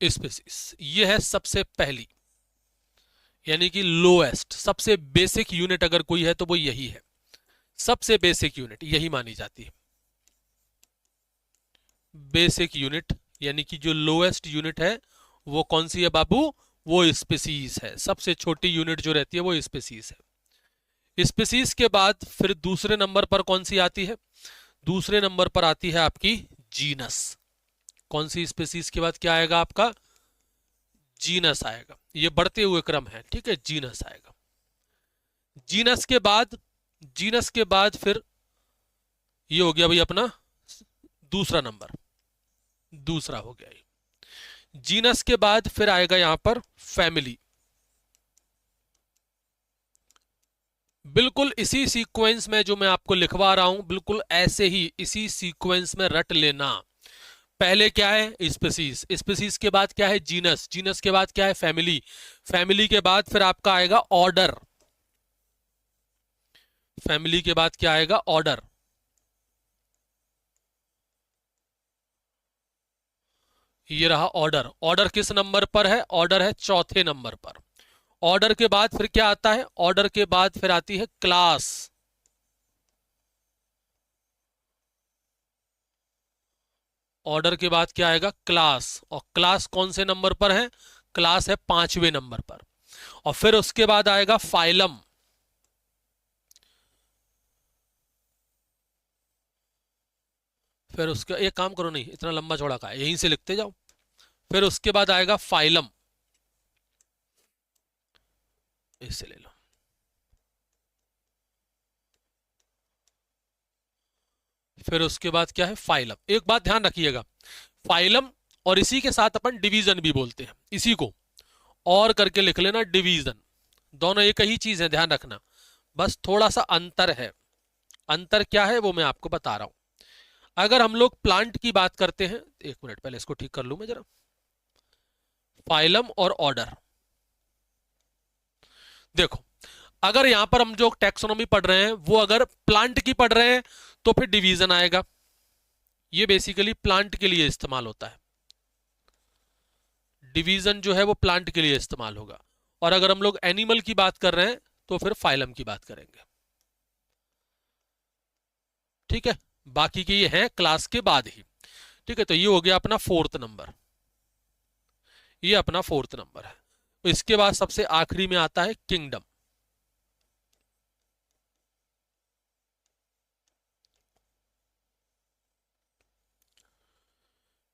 स्पीसीज ये है सबसे पहली, यानी कि लोएस्ट, सबसे बेसिक यूनिट अगर कोई है तो वो यही है, सबसे बेसिक यूनिट यही मानी जाती है। बेसिक यूनिट यानी कि जो लोएस्ट यूनिट है वो कौन सी है बाबू, वो स्पीसीज है। सबसे छोटी यूनिट जो रहती है वो स्पीसीज है। स्पीसीज के बाद फिर दूसरे नंबर पर कौन सी आती है, दूसरे नंबर पर आती है आपकी जीनस। कौन सी स्पीसीज के बाद क्या आएगा आपका, जीनस आएगा। ये बढ़ते हुए क्रम है, ठीक है, जीनस आएगा। जीनस के बाद, जीनस के बाद फिर ये हो गया भाई अपना दूसरा नंबर, दूसरा हो गया ये। जीनस के बाद फिर आएगा यहां पर फैमिली। बिल्कुल इसी सीक्वेंस में जो मैं आपको लिखवा रहा हूं, बिल्कुल ऐसे ही इसी सीक्वेंस में रट लेना। पहले क्या है स्पीसीज, स्पीसीज के बाद क्या है जीनस, जीनस के बाद क्या है फैमिली, फैमिली के बाद फिर आपका आएगा ऑर्डर, फैमिली के बाद क्या आएगा ऑर्डर। ये रहा ऑर्डर। ऑर्डर किस नंबर पर है, ऑर्डर है चौथे नंबर पर। ऑर्डर के बाद फिर क्या आता है, ऑर्डर के बाद फिर आती है क्लास। ऑर्डर के बाद क्या आएगा क्लास, और क्लास कौन से नंबर पर है, क्लास है पांचवें नंबर पर। और फिर उसके बाद आएगा फाइलम। फिर उसका एक काम करो, नहीं इतना लंबा चौड़ा का है, यहीं से लिखते जाओ। फिर उसके बाद आएगा फाइलम, इससे ले लो। फिर उसके बाद क्या है फाइलम। एक बात ध्यान रखिएगा, फाइलम और इसी के साथ अपन डिवीजन भी बोलते हैं, इसी को और करके लिख लेना डिवीजन। दोनों एक ही चीज है, ध्यान रखना, बस थोड़ा सा अंतर है। अंतर क्या है वो मैं आपको बता रहा हूं। अगर हम लोग प्लांट की बात करते हैं, एक मिनट पहले इसको ठीक कर लूं मैं जरा। फाइलम और ऑर्डर, देखो अगर यहां पर हम जो टैक्सोनॉमी पढ़ रहे हैं वो अगर प्लांट की पढ़ रहे हैं तो फिर डिवीजन आएगा। ये बेसिकली प्लांट के लिए इस्तेमाल होता है, डिवीजन जो है वो प्लांट के लिए इस्तेमाल होगा। और अगर हम लोग एनिमल की बात कर रहे हैं तो फिर फाइलम की बात करेंगे, ठीक है। बाकी के ये हैं क्लास के बाद ही, ठीक है। तो ये हो गया अपना फोर्थ नंबर, ये अपना फोर्थ नंबर है। इसके बाद सबसे आखिरी में आता है किंगडम।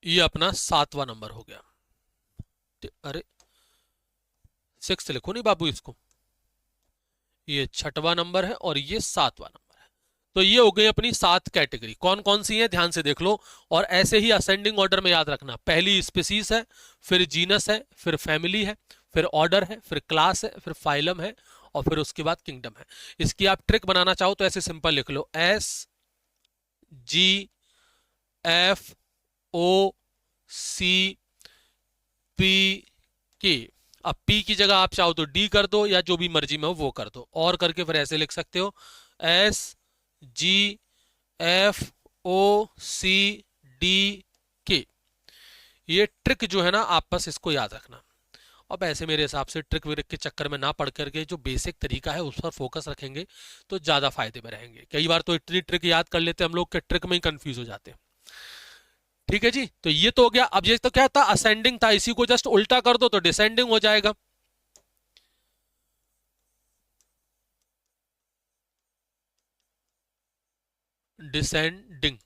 ये अपना सातवां नंबर हो गया। अरे सिक्स लिखो नहीं बाबू इसको, ये छठवां नंबर है और ये सातवां नंबर है। तो ये हो गई अपनी 7 कैटेगरी। कौन कौन सी है ध्यान से देख लो, और ऐसे ही असेंडिंग ऑर्डर में याद रखना। पहली स्पीसीज है, फिर जीनस है, फिर फैमिली है, फिर ऑर्डर है, फिर क्लास है, फिर फाइलम है, और फिर उसके बाद किंगडम है। इसकी आप ट्रिक बनाना चाहो तो ऐसे सिंपल लिख लो, SGFOCP। अब P की जगह आप चाहो तो D कर दो, या जो भी मर्जी में हो वो कर दो, और करके फिर ऐसे लिख सकते हो SGFOCDK। ये ट्रिक जो है ना, आप बस इसको याद रखना। अब ऐसे मेरे हिसाब से ट्रिक विरिक के चक्कर में ना पढ़ करके जो बेसिक तरीका है उस पर फोकस रखेंगे तो ज्यादा फायदे में रहेंगे। कई बार तो इतनी ट्रिक याद कर लेते हैं हम लोग कि ट्रिक में ही कंफ्यूज हो जाते हैं, ठीक है जी। तो ये तो हो गया। अब ये तो क्या था, असेंडिंग था, इसी को जस्ट उल्टा कर दो तो डिसेंडिंग हो जाएगा। डिसेंडिंग,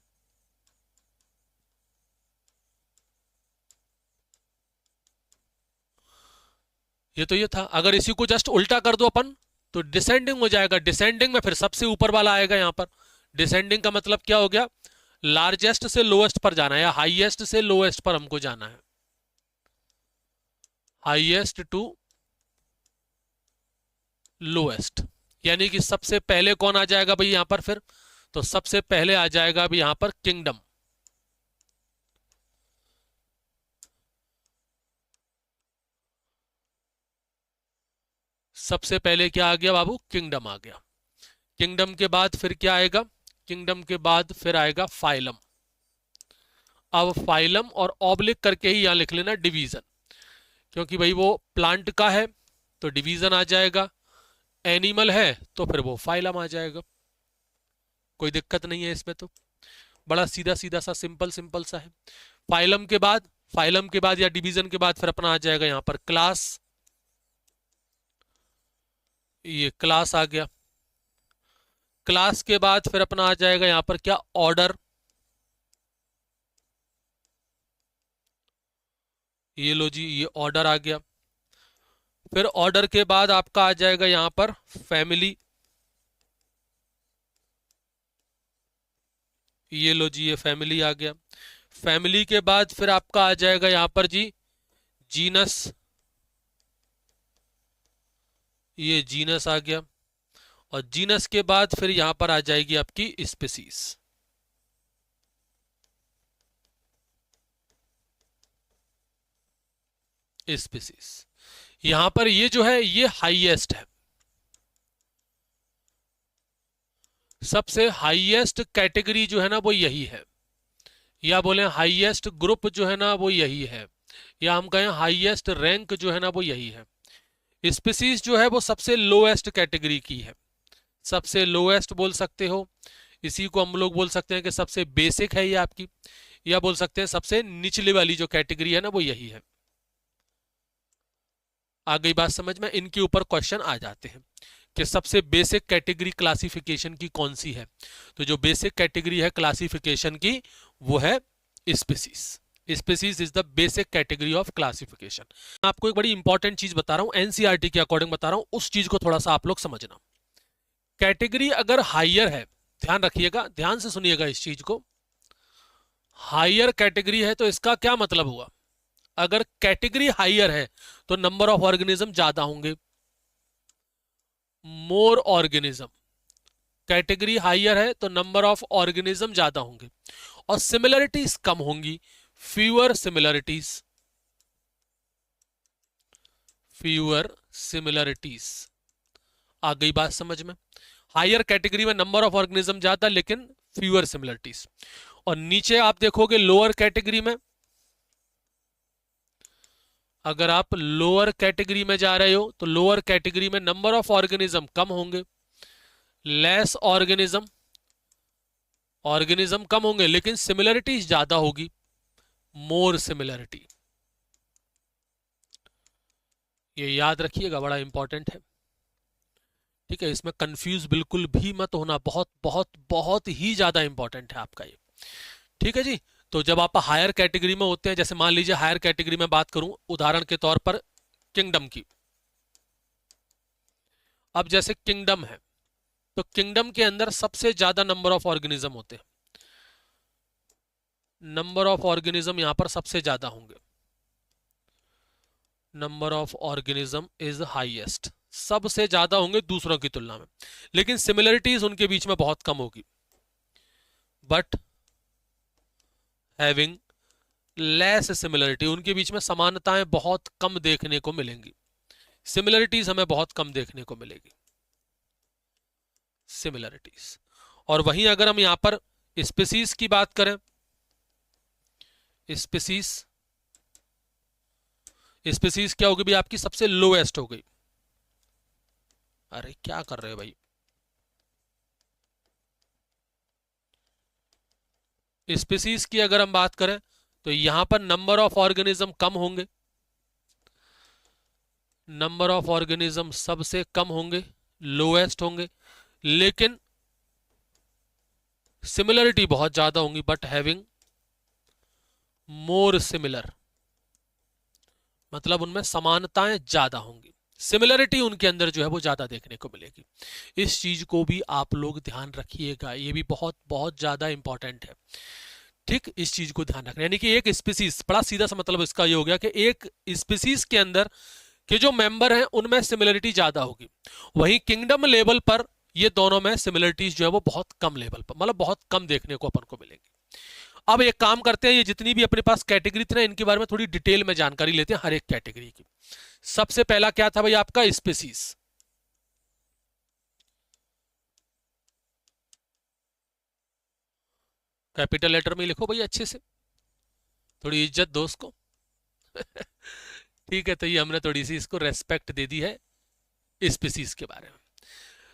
ये तो ये था। अगर इसी को जस्ट उल्टा कर दो अपन तो डिसेंडिंग हो जाएगा। डिसेंडिंग में फिर सबसे ऊपर वाला आएगा यहां पर। डिसेंडिंग का मतलब क्या हो गया, लार्जेस्ट से लोएस्ट पर जाना है, या हाईएस्ट से लोएस्ट पर हमको जाना है, हाईएस्ट टू लोएस्ट। यानी कि सबसे पहले कौन आ जाएगा भाई यहां पर, फिर तो सबसे पहले आ जाएगा अभी यहां पर किंगडम। सबसे पहले क्या आ गया बाबू, किंगडम आ गया। किंगडम के बाद फिर क्या आएगा, किंगडम के बाद फिर आएगा फाइलम। अब फाइलम और ऑब्लिक करके ही यहां लिख लेना डिवीजन, क्योंकि भाई वो प्लांट का है तो डिवीजन आ जाएगा, एनिमल है तो फिर वो फाइलम आ जाएगा। कोई दिक्कत नहीं है इसमें, तो बड़ा सीधा सीधा सा सिंपल सिंपल सा है। फाइलम के बाद या डिवीजन के बाद फिर अपना आ जाएगा यहां पर क्लास, ये क्लास आ गया। क्लास के बाद फिर अपना आ जाएगा यहां पर क्या, ऑर्डर, ये लो जी ये ऑर्डर आ गया। फिर ऑर्डर के बाद आपका आ जाएगा यहां पर फैमिली, ये लो जी ये फैमिली आ गया। फैमिली के बाद फिर आपका आ जाएगा यहां पर जी जीनस, ये जीनस आ गया। और जीनस के बाद फिर यहां पर आ जाएगी आपकी स्पीसीज। स्पीसीज यहां पर ये जो है ये हाईएस्ट है, सबसे हाईएस्ट कैटेगरी जो है ना वो यही है, या बोले हाईएस्ट ग्रुप जो है ना वो यही है, या हम कहें हाईएस्ट रैंक जो है ना वो यही है। स्पीसीज जो है वो सबसे लोएस्ट कैटेगरी की है, सबसे लोएस्ट बोल सकते हो। इसी को हम लोग बोल सकते हैं कि सबसे बेसिक है ये आपकी, या बोल सकते हैं सबसे निचले वाली जो कैटेगरी है ना वो यही है। आ गई बात समझ में? इनके ऊपर क्वेश्चन आ जाते हैं कि सबसे बेसिक कैटेगरी क्लासिफिकेशन की कौन सी है। तो जो बेसिक कैटेगरी है क्लासिफिकेशन की वो है species. Species is the basic category of classification. आपको एक बड़ी इंपॉर्टेंट चीज बता रहा हूं, एनसीईआरटी के अकॉर्डिंग बता रहा हूं, उस चीज को थोड़ा सा आप लोग समझना। कैटेगरी अगर हायर है, ध्यान रखिएगा, ध्यान से सुनिएगा इस चीज को, हायर कैटेगरी है तो इसका क्या मतलब हुआ, अगर कैटेगरी हायर है तो नंबर ऑफ ऑर्गेनिज्म ज्यादा होंगे, मोर ऑर्गेनिज्म। कैटेगरी हायर है तो नंबर ऑफ ऑर्गेनिज्म ज्यादा होंगे, और सिमिलरिटीज कम होंगी, फ्यूअर सिमिलरिटीज, फ्यूअर सिमिलरिटीज। आ गई बात समझ में? हायर कैटेगरी में नंबर ऑफ ऑर्गेनिज्म ज्यादा लेकिन फ्यूअर सिमिलरिटीज। और नीचे आप देखोगे लोअर कैटेगरी में, अगर आप लोअर कैटेगरी में जा रहे हो तो लोअर कैटेगरी में नंबर ऑफ ऑर्गेनिज्म कम होंगे, लेस ऑर्गेनिज्म, ऑर्गेनिज्म कम होंगे लेकिन सिमिलरिटीज ज्यादा होगी, मोर सिमिलरिटी। ये याद रखिएगा, बड़ा इंपॉर्टेंट है, ठीक है। इसमें कंफ्यूज बिल्कुल भी मत होना, बहुत बहुत बहुत ही ज्यादा इंपॉर्टेंट है आपका ये, ठीक है जी। तो जब आप हायर कैटेगरी में होते हैं, जैसे मान लीजिए हायर कैटेगरी में बात करूं उदाहरण के तौर पर किंगडम की, अब जैसे किंगडम है तो किंगडम के अंदर सबसे ज्यादा नंबर ऑफ ऑर्गेनिज्म होते हैं, नंबर ऑफ ऑर्गेनिज्म यहां पर सबसे ज्यादा होंगे, number of organism is highest, सबसे ज्यादा होंगे दूसरों की तुलना में, लेकिन सिमिलरिटीज उनके बीच में बहुत कम होगी, बट हैविंग लेस सिमिलरिटी, उनके बीच में समानताएं बहुत कम देखने को मिलेंगी, सिमिलरिटीज हमें बहुत कम देखने को मिलेगी, सिमिलरिटीज। और वहीं अगर हम यहां पर स्पीसीज की बात करें, स्पीसीज, स्पीसीज क्या होगी भी आपकी, सबसे लोएस्ट हो गई। अरे क्या कर रहे हो भाई, स्पीसीज की अगर हम बात करें तो यहां पर नंबर ऑफ ऑर्गेनिज्म कम होंगे, नंबर ऑफ ऑर्गेनिज्म सबसे कम होंगे, लोएस्ट होंगे, लेकिन सिमिलरिटी बहुत ज्यादा होंगी, बट हैविंग मोर सिमिलर, मतलब उनमें समानताएं ज्यादा होंगी, सिमिलरिटी उनके अंदर जो है वो ज्यादा देखने को मिलेगी। इस चीज को भी आप लोग ध्यान रखिएगा, ये भी बहुत बहुत ज्यादा इंपॉर्टेंट है, ठीक। इस चीज को ध्यान रखना, यानी कि एक स्पीसीज, बड़ा सीधा सा मतलब इसका ये हो गया कि एक स्पीसीज के अंदर के जो मेंबर हैं उनमें सिमिलरिटी ज्यादा होगी, वहीं किंगडम लेवल पर ये दोनों में सिमिलरिटीज जो है वो बहुत कम लेवल पर, मतलब बहुत कम देखने को अपन को मिलेंगी। अब एक काम करते हैं, ये जितनी भी अपने पास कैटेगरी थी ना इनके बारे में थोड़ी डिटेल में जानकारी लेते हैं हर एक कैटेगरी की। सबसे पहला क्या था भाई आपका, स्पीसीज। कैपिटल लेटर में लिखो भाई अच्छे से, थोड़ी इज्जत दो उसको ठीक है, तो ये हमने थोड़ी सी इसको रेस्पेक्ट दे दी है, स्पीसीज के बारे में।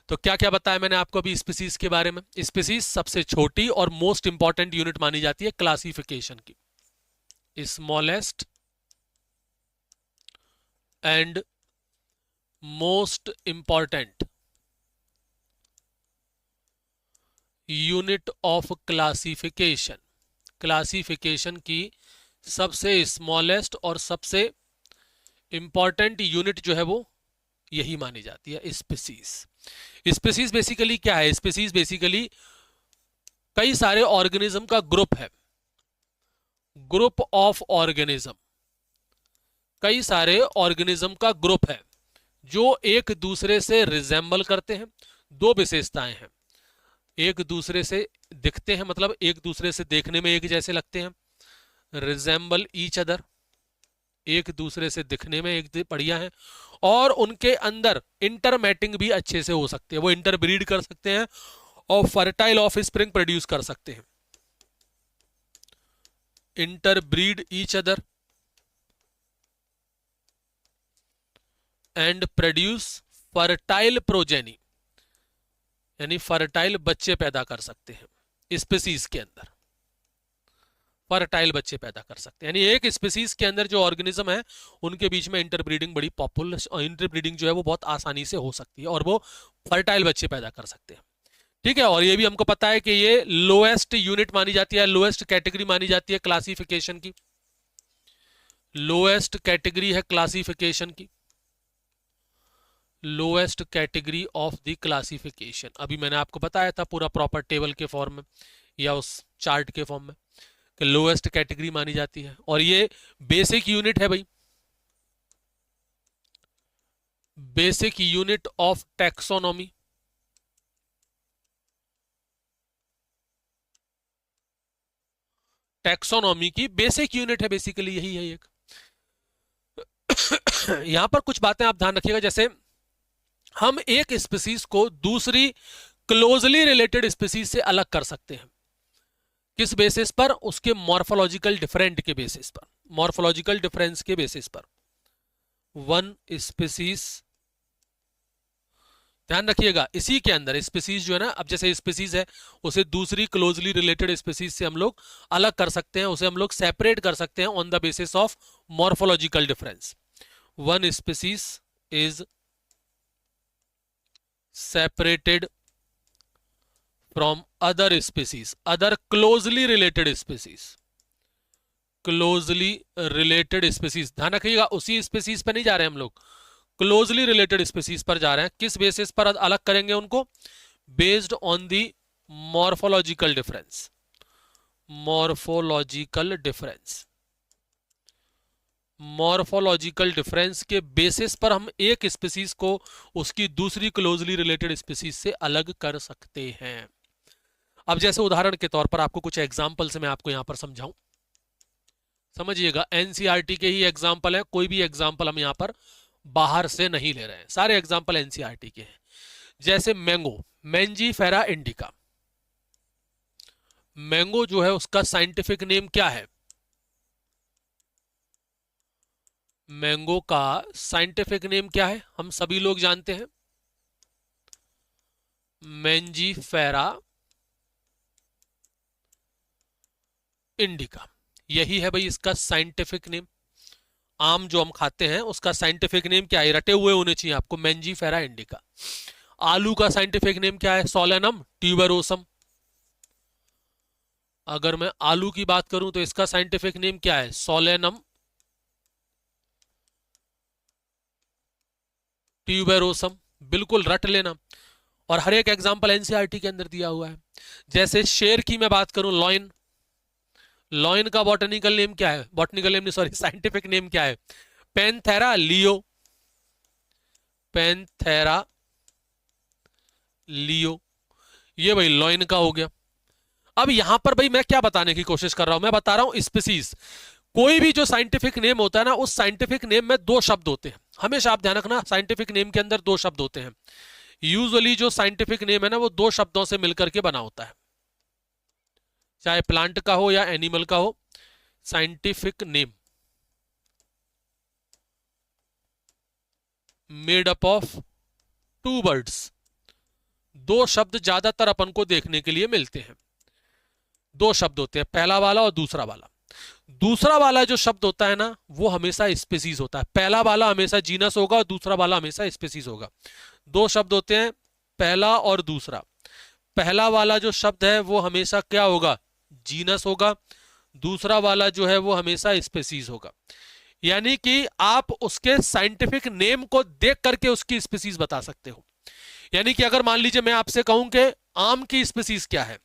तो क्या क्या बताया मैंने आपको अभी स्पीसीज के बारे में। स्पीसीज सबसे छोटी और मोस्ट इंपॉर्टेंट यूनिट मानी जाती है क्लासिफिकेशन की। Smallest and most important unit of classification, classification की सबसे स्मॉलेस्ट और सबसे इंपॉर्टेंट यूनिट जो है वो यही मानी जाती है, स्पीसीज। स्पीसीज बेसिकली क्या है? स्पीसीज बेसिकली कई सारे ऑर्गेनिज्म का ग्रुप है, ग्रुप ऑफ ऑर्गेनिज्म, कई सारे ऑर्गेनिज्म का ग्रुप है जो एक दूसरे से रिजेंबल करते हैं। दो विशेषताएं हैं, एक दूसरे से दिखते हैं, मतलब एक दूसरे से देखने में एक जैसे लगते हैं, रिजेंबल ईच अदर, एक दूसरे से दिखने में एक बढ़िया है, और उनके अंदर इंटरमैटिंग भी अच्छे से हो सकते हैं, वो इंटरब्रीड कर सकते हैं और फर्टाइल ऑफ स्प्रिंग प्रोड्यूस कर सकते हैं। Interbreed each other and produce fertile progeny, यानी फर्टाइल बच्चे पैदा कर सकते हैं स्पीसीज के अंदर, फर्टाइल बच्चे पैदा कर सकते हैं। यानी एक स्पीसीज के अंदर जो ऑर्गेनिज्म है उनके बीच में इंटरब्रीडिंग बड़ी पॉपुलर, इंटरब्रीडिंग जो है वो बहुत आसानी से हो सकती है और वो फर्टाइल बच्चे पैदा कर सकते हैं। ठीक है, और ये भी हमको पता है कि ये लोएस्ट यूनिट मानी जाती है, लोएस्ट कैटेगरी मानी जाती है क्लासिफिकेशन की, लोएस्ट कैटेगरी है क्लासिफिकेशन की, lowest category of the classification. अभी मैंने आपको बताया था पूरा प्रॉपर टेबल के फॉर्म में या उस चार्ट के फॉर्म में कि लोएस्ट कैटेगरी मानी जाती है, और ये बेसिक यूनिट है भाई, basic unit of taxonomy. Taxonomy की बेसिक यूनिट है, बेसिकली यही है एक। यहां पर कुछ बातें आप ध्यान रखिएगा, जैसे हम एक स्पीसीज को दूसरी क्लोजली रिलेटेड स्पीसीज से अलग कर सकते हैं। किस बेसिस पर? उसके मॉर्फोलॉजिकल डिफरेंट के बेसिस पर, मॉर्फोलॉजिकल डिफरेंस के बेसिस पर। वन स्पीसीज, ध्यान रखिएगा इसी के अंदर स्पीसीज जो है ना, अब जैसे स्पीसीज है उसे दूसरी क्लोजली रिलेटेड स्पीसीज से हम लोग अलग कर सकते हैं, उसे हम लोग सेपरेट कर सकते हैं on the basis of morphological difference. One species is separated from other species, other closely related species, closely related species। ध्यान रखिएगा उसी स्पीसीज पर नहीं जा रहे हम लोग, क्लोजली रिलेटेड स्पीसीज पर जा रहे हैं। किस बेसिस पर अलग करेंगे उनको? Based on the morphological difference, morphological difference, morphological difference के बेसिस पर हम एक स्पीसीज को उसकी दूसरी क्लोजली रिलेटेड स्पीसीज से अलग कर सकते हैं। अब जैसे उदाहरण के तौर पर आपको कुछ एग्जांपल से मैं आपको यहां पर समझाऊं, समझिएगा। एनसीईआरटी के ही एग्जांपल है, कोई भी एग्जांपल हम यहां पर बाहर से नहीं ले रहे हैं, सारे एग्जांपल एनसीईआरटी के हैं। जैसे मैंगो, मैंजीफेरा इंडिका, मैंगो जो है उसका साइंटिफिक नेम क्या है? मैंगो का साइंटिफिक नेम क्या है? हम सभी लोग जानते हैं, मैंजीफेरा इंडिका, यही है भाई इसका साइंटिफिक नेम। आम जो हम खाते हैं उसका साइंटिफिक नेम क्या है? रटे हुए होने चाहिए आपको, मैंजीफेरा इंडिका। आलू का साइंटिफिक नेम क्या है? Solanum tuberosum. अगर मैं आलू की बात करूं तो इसका साइंटिफिक नेम क्या है? Solanum tuberosum. बिल्कुल रट लेना, और हर एक एग्जांपल एनसीईआरटी के अंदर दिया हुआ है। जैसे शेर की मैं बात करूं, लॉयन, लॉयन का बॉटनिकल नेम क्या है? बॉटनिकल नेम नहीं, सॉरी, साइंटिफिक नेम क्या है? पैंथेरा लियो, पैंथेरा लियो, ये भाई लॉयन का हो गया। अब यहां पर भाई मैं क्या बताने की कोशिश कर रहा हूं? मैं बता रहा हूं स्पीसीज, कोई भी जो साइंटिफिक नेम होता है ना, उस साइंटिफिक नेम में दो शब्द होते हैं। हमेशा आप ध्यान रखना, साइंटिफिक नेम के अंदर दो शब्द होते हैं। यूजुअली जो साइंटिफिक नेम है ना वो दो शब्दों से मिलकर के बना होता है, चाहे प्लांट का हो या एनिमल का हो। Scientific name made up of two words, दो शब्द ज्यादातर अपन को देखने के लिए मिलते हैं। दो शब्द होते हैं, पहला वाला और दूसरा वाला। दूसरा वाला जो शब्द होता है ना, वो हमेशा स्पीसीज होता है। पहला वाला हमेशा जीनस होगा और दूसरा वाला हमेशा स्पीसीज होगा। दो शब्द होते हैं, पहला और दूसरा। पहला वाला जो शब्द है वो हमेशा क्या होगा, जीनस होगा। दूसरा वाला जो है वो हमेशा स्पीसीज होगा। यानी कि आप उसके साइंटिफिक नेम को देख करके उसकी स्पीसीज बता सकते हो। यानी कि अगर मान लीजिए मैं आपसे कहूं कि आम की स्पीसीज क्या है,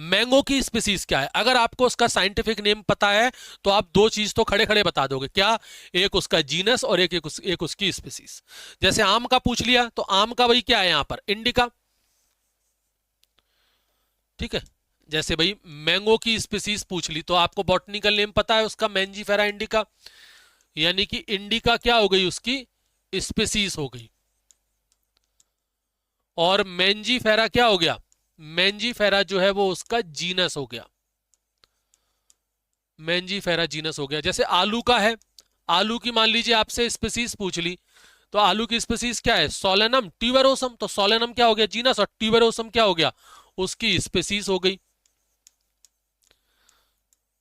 मैंगो की स्पीसीज क्या है, अगर आपको उसका साइंटिफिक नेम पता है तो आप दो चीज तो खड़े खड़े बता दोगे। क्या? एक उसका जीनस और एक उसकी स्पीसीज। जैसे आम का पूछ लिया तो आम का भाई क्या है यहां पर, इंडिका। ठीक है। जैसे भाई मैंगो की स्पीसीज पूछ ली तो आपको बॉटनिकल नेम पता है उसका, मैंजीफेरा इंडिका। यानी कि इंडिका क्या हो गई, उसकी स्पीसीज हो गई। और मैंजीफेरा क्या हो गया, मैंजीफेरा जो है वो उसका जीनस हो गया। मैंजीफेरा जीनस हो गया। जैसे आलू का है, आलू की मान लीजिए आपसे स्पीसीज पूछ ली तो आलू की स्पीसीज क्या है, सोलेनम ट्यूबेरोसम। तो सोलेनम क्या हो गया, जीनस, और ट्यूबेरोसम क्या हो गया, उसकी स्पीसीज हो गई।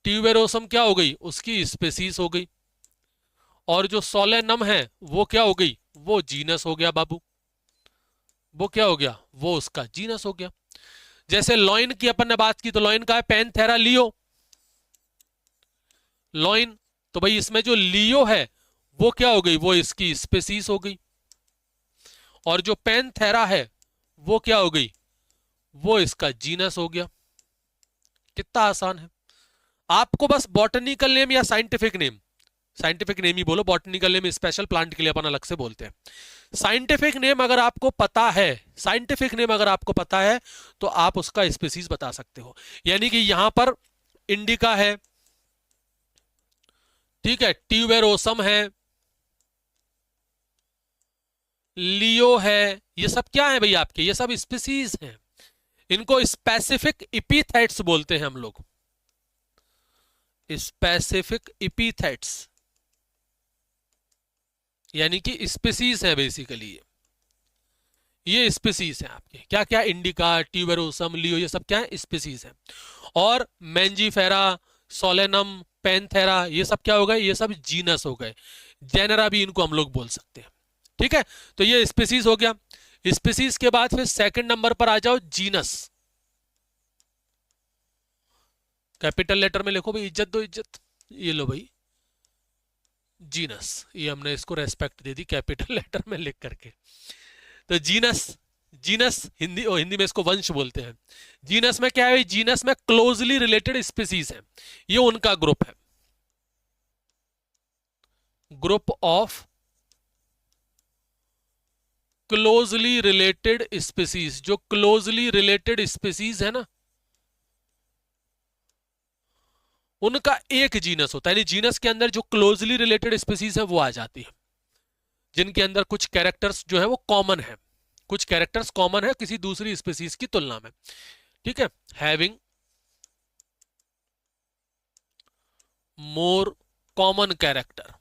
ट्यूबेरोसम क्या हो गई, उसकी स्पीसीज हो गई। और जो सोलेनम है वो क्या हो गई, वो जीनस हो गया बाबू। वो क्या हो गया, वो उसका जीनस हो गया। जैसे लॉइन की अपन ने बात की तो लॉइन का है पैंथेरा लियो। लॉइन, तो भाई इसमें जो लियो है वो क्या हो गई, वो इसकी स्पीसीज हो गई। और जो पैंथेरा है वो क्या हो गई, वो इसका जीनस हो गया। कितना आसान है। आपको बस बॉटनिकल नेम या साइंटिफिक नेम, साइंटिफिक नेम ही बोलो, बॉटनिकल नेम स्पेशल प्लांट के लिए अपन अलग से बोलते हैं। साइंटिफिक नेम अगर आपको पता है, साइंटिफिक नेम अगर आपको पता है तो आप उसका स्पीसीज बता सकते हो। यानी कि यहां पर इंडिका है, ठीक है, ट्यूबेरोसम है, लियो है, ये सब क्या है भाई आपके, ये सब स्पीसीज हैं। इनको स्पेसिफिक इपीथेट्स बोलते हैं हम लोग, स्पेसिफिक इपीथेट्स। यानी कि स्पीसीज है बेसिकली, ये स्पीसीज है आपके। क्या क्या, इंडिका, ट्यूबेरोसम, लियो, ये सब क्या है, स्पीसीज है। और मैंजीफेरा, सोलेनम, पैंथेरा, ये सब क्या हो गए, ये सब जीनस हो गए। जेनरा भी इनको हम लोग बोल सकते हैं। ठीक है, तो ये स्पीसीज हो गया। स्पीसीज के बाद फिर सेकंड नंबर पर आ जाओ, जीनस। कैपिटल लेटर में लिखो भाई, इज्जत दो इज्जत। ये लो भाई जीनस, ये हमने इसको रेस्पेक्ट दे दी कैपिटल लेटर में लिख करके। तो जीनस, जीनस हिंदी में इसको वंश बोलते हैं। जीनस में क्या है, जीनस में क्लोजली रिलेटेड स्पीसीज है, ये उनका ग्रुप है, group of closely related species. जो क्लोजली रिलेटेड स्पीसीज है ना, उनका एक जीनस होता है। यानी जीनस के अंदर जो क्लोजली रिलेटेड स्पीसीज है वो आ जाती है, जिनके अंदर कुछ कैरेक्टर्स जो है वो कॉमन है, कुछ कैरेक्टर्स कॉमन है किसी दूसरी स्पीसीज की तुलना में। ठीक है, having more common character,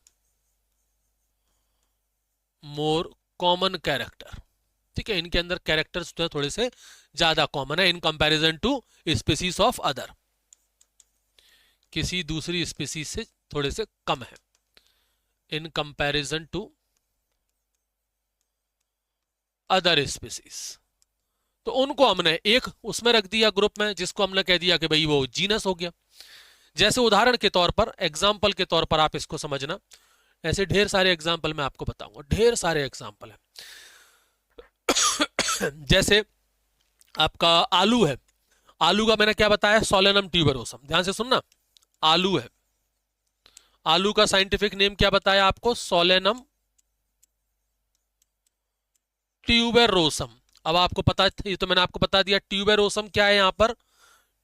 more common character. ठीक है, इनके अंदर कैरेक्टर्स जो है थोड़े से ज्यादा कॉमन है in comparison to species of other, किसी दूसरी स्पीसीज से थोड़े से कम है in comparison to other species. तो उनको हमने एक उसमें रख दिया ग्रुप में, जिसको हमने कह दिया कि भाई वो जीनस हो गया। जैसे उदाहरण के तौर पर, एग्जाम्पल के तौर पर आप इसको समझना, ऐसे ढेर सारे एग्जाम्पल मैं आपको बताऊंगा, ढेर सारे एग्जाम्पल है। जैसे आपका आलू है, आलू का मैंने क्या बताया, सोलेनम ट्यूबेरोसम। ध्यान से सुनना, आलू है, आलू का साइंटिफिक नेम क्या बताया आपको, सोलेनम ट्यूबेरोसम। अब आपको पता, ये तो मैंने आपको बता दिया। ट्यूबेरोसम क्या है यहां पर,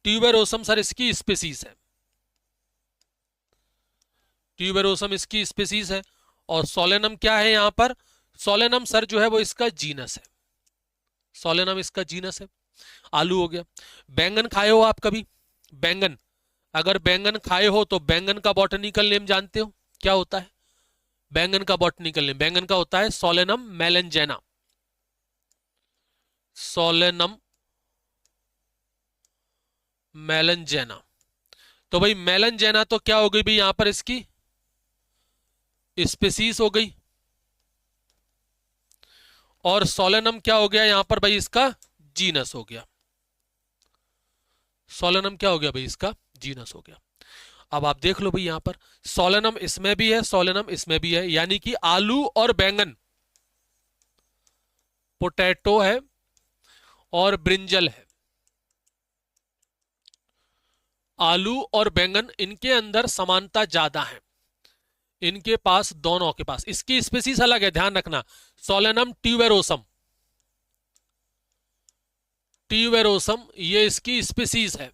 ट्यूबेरोसम सर इसकी स्पीसीज है, ट्यूबेरोसम इसकी स्पीसीज है। और सोलेनम क्या है यहां पर, सोलेनम सर जो है वो इसका जीनस है, सोलेनम इसका जीनस है। आलू हो गया। बैंगन खाए हो आप कभी, बैंगन, अगर बैंगन खाए हो तो बैंगन का बॉटनिकल नेम जानते हो क्या होता है, बैंगन का बॉटनिकल नेम, बैंगन का होता है सोलेनम मेलेंजेना। सोलेनम मेलनजेना। तो भाई मेलनजेना तो क्या हो गई भाई यहां पर इसकी स्पीसीज हो गई, और सोलेनम क्या हो गया यहां पर भाई इसका जीनस हो गया। सोलेनम क्या हो गया भाई इसका जीनस हो गया। अब आप देख लो भाई यहां पर सोलेनम इसमें भी है, सोलेनम इसमें भी है, यानी कि आलू और बैंगन, पोटैटो है और ब्रिंजल है, आलू और बैंगन इनके अंदर समानता ज्यादा है, इनके पास दोनों के पास। इसकी स्पीसीज अलग है, ध्यान रखना, सोलेनम ट्यूबेरोसम, ट्यूबेरोसम ये इसकी स्पीसीज है।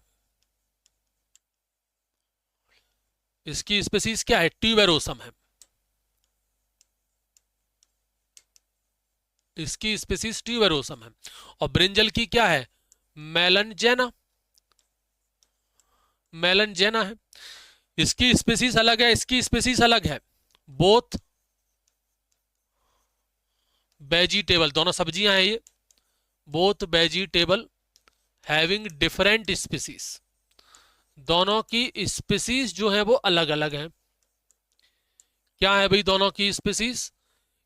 इसकी स्पीसीज क्या है? ट्यूबेरोसम है। इसकी स्पीसीज ट्यूबेरोसम है। और ब्रिंजल की क्या है? मेलनजेना, मेलनजेना है। इसकी स्पीसीज अलग है, इसकी स्पीसीज अलग है। बोथ वेजिटेबल, दोनों सब्जियां हैं ये, both vegetable having different species, दोनों की स्पीसीज जो है वो अलग अलग है। क्या है भाई दोनों की स्पीसीज?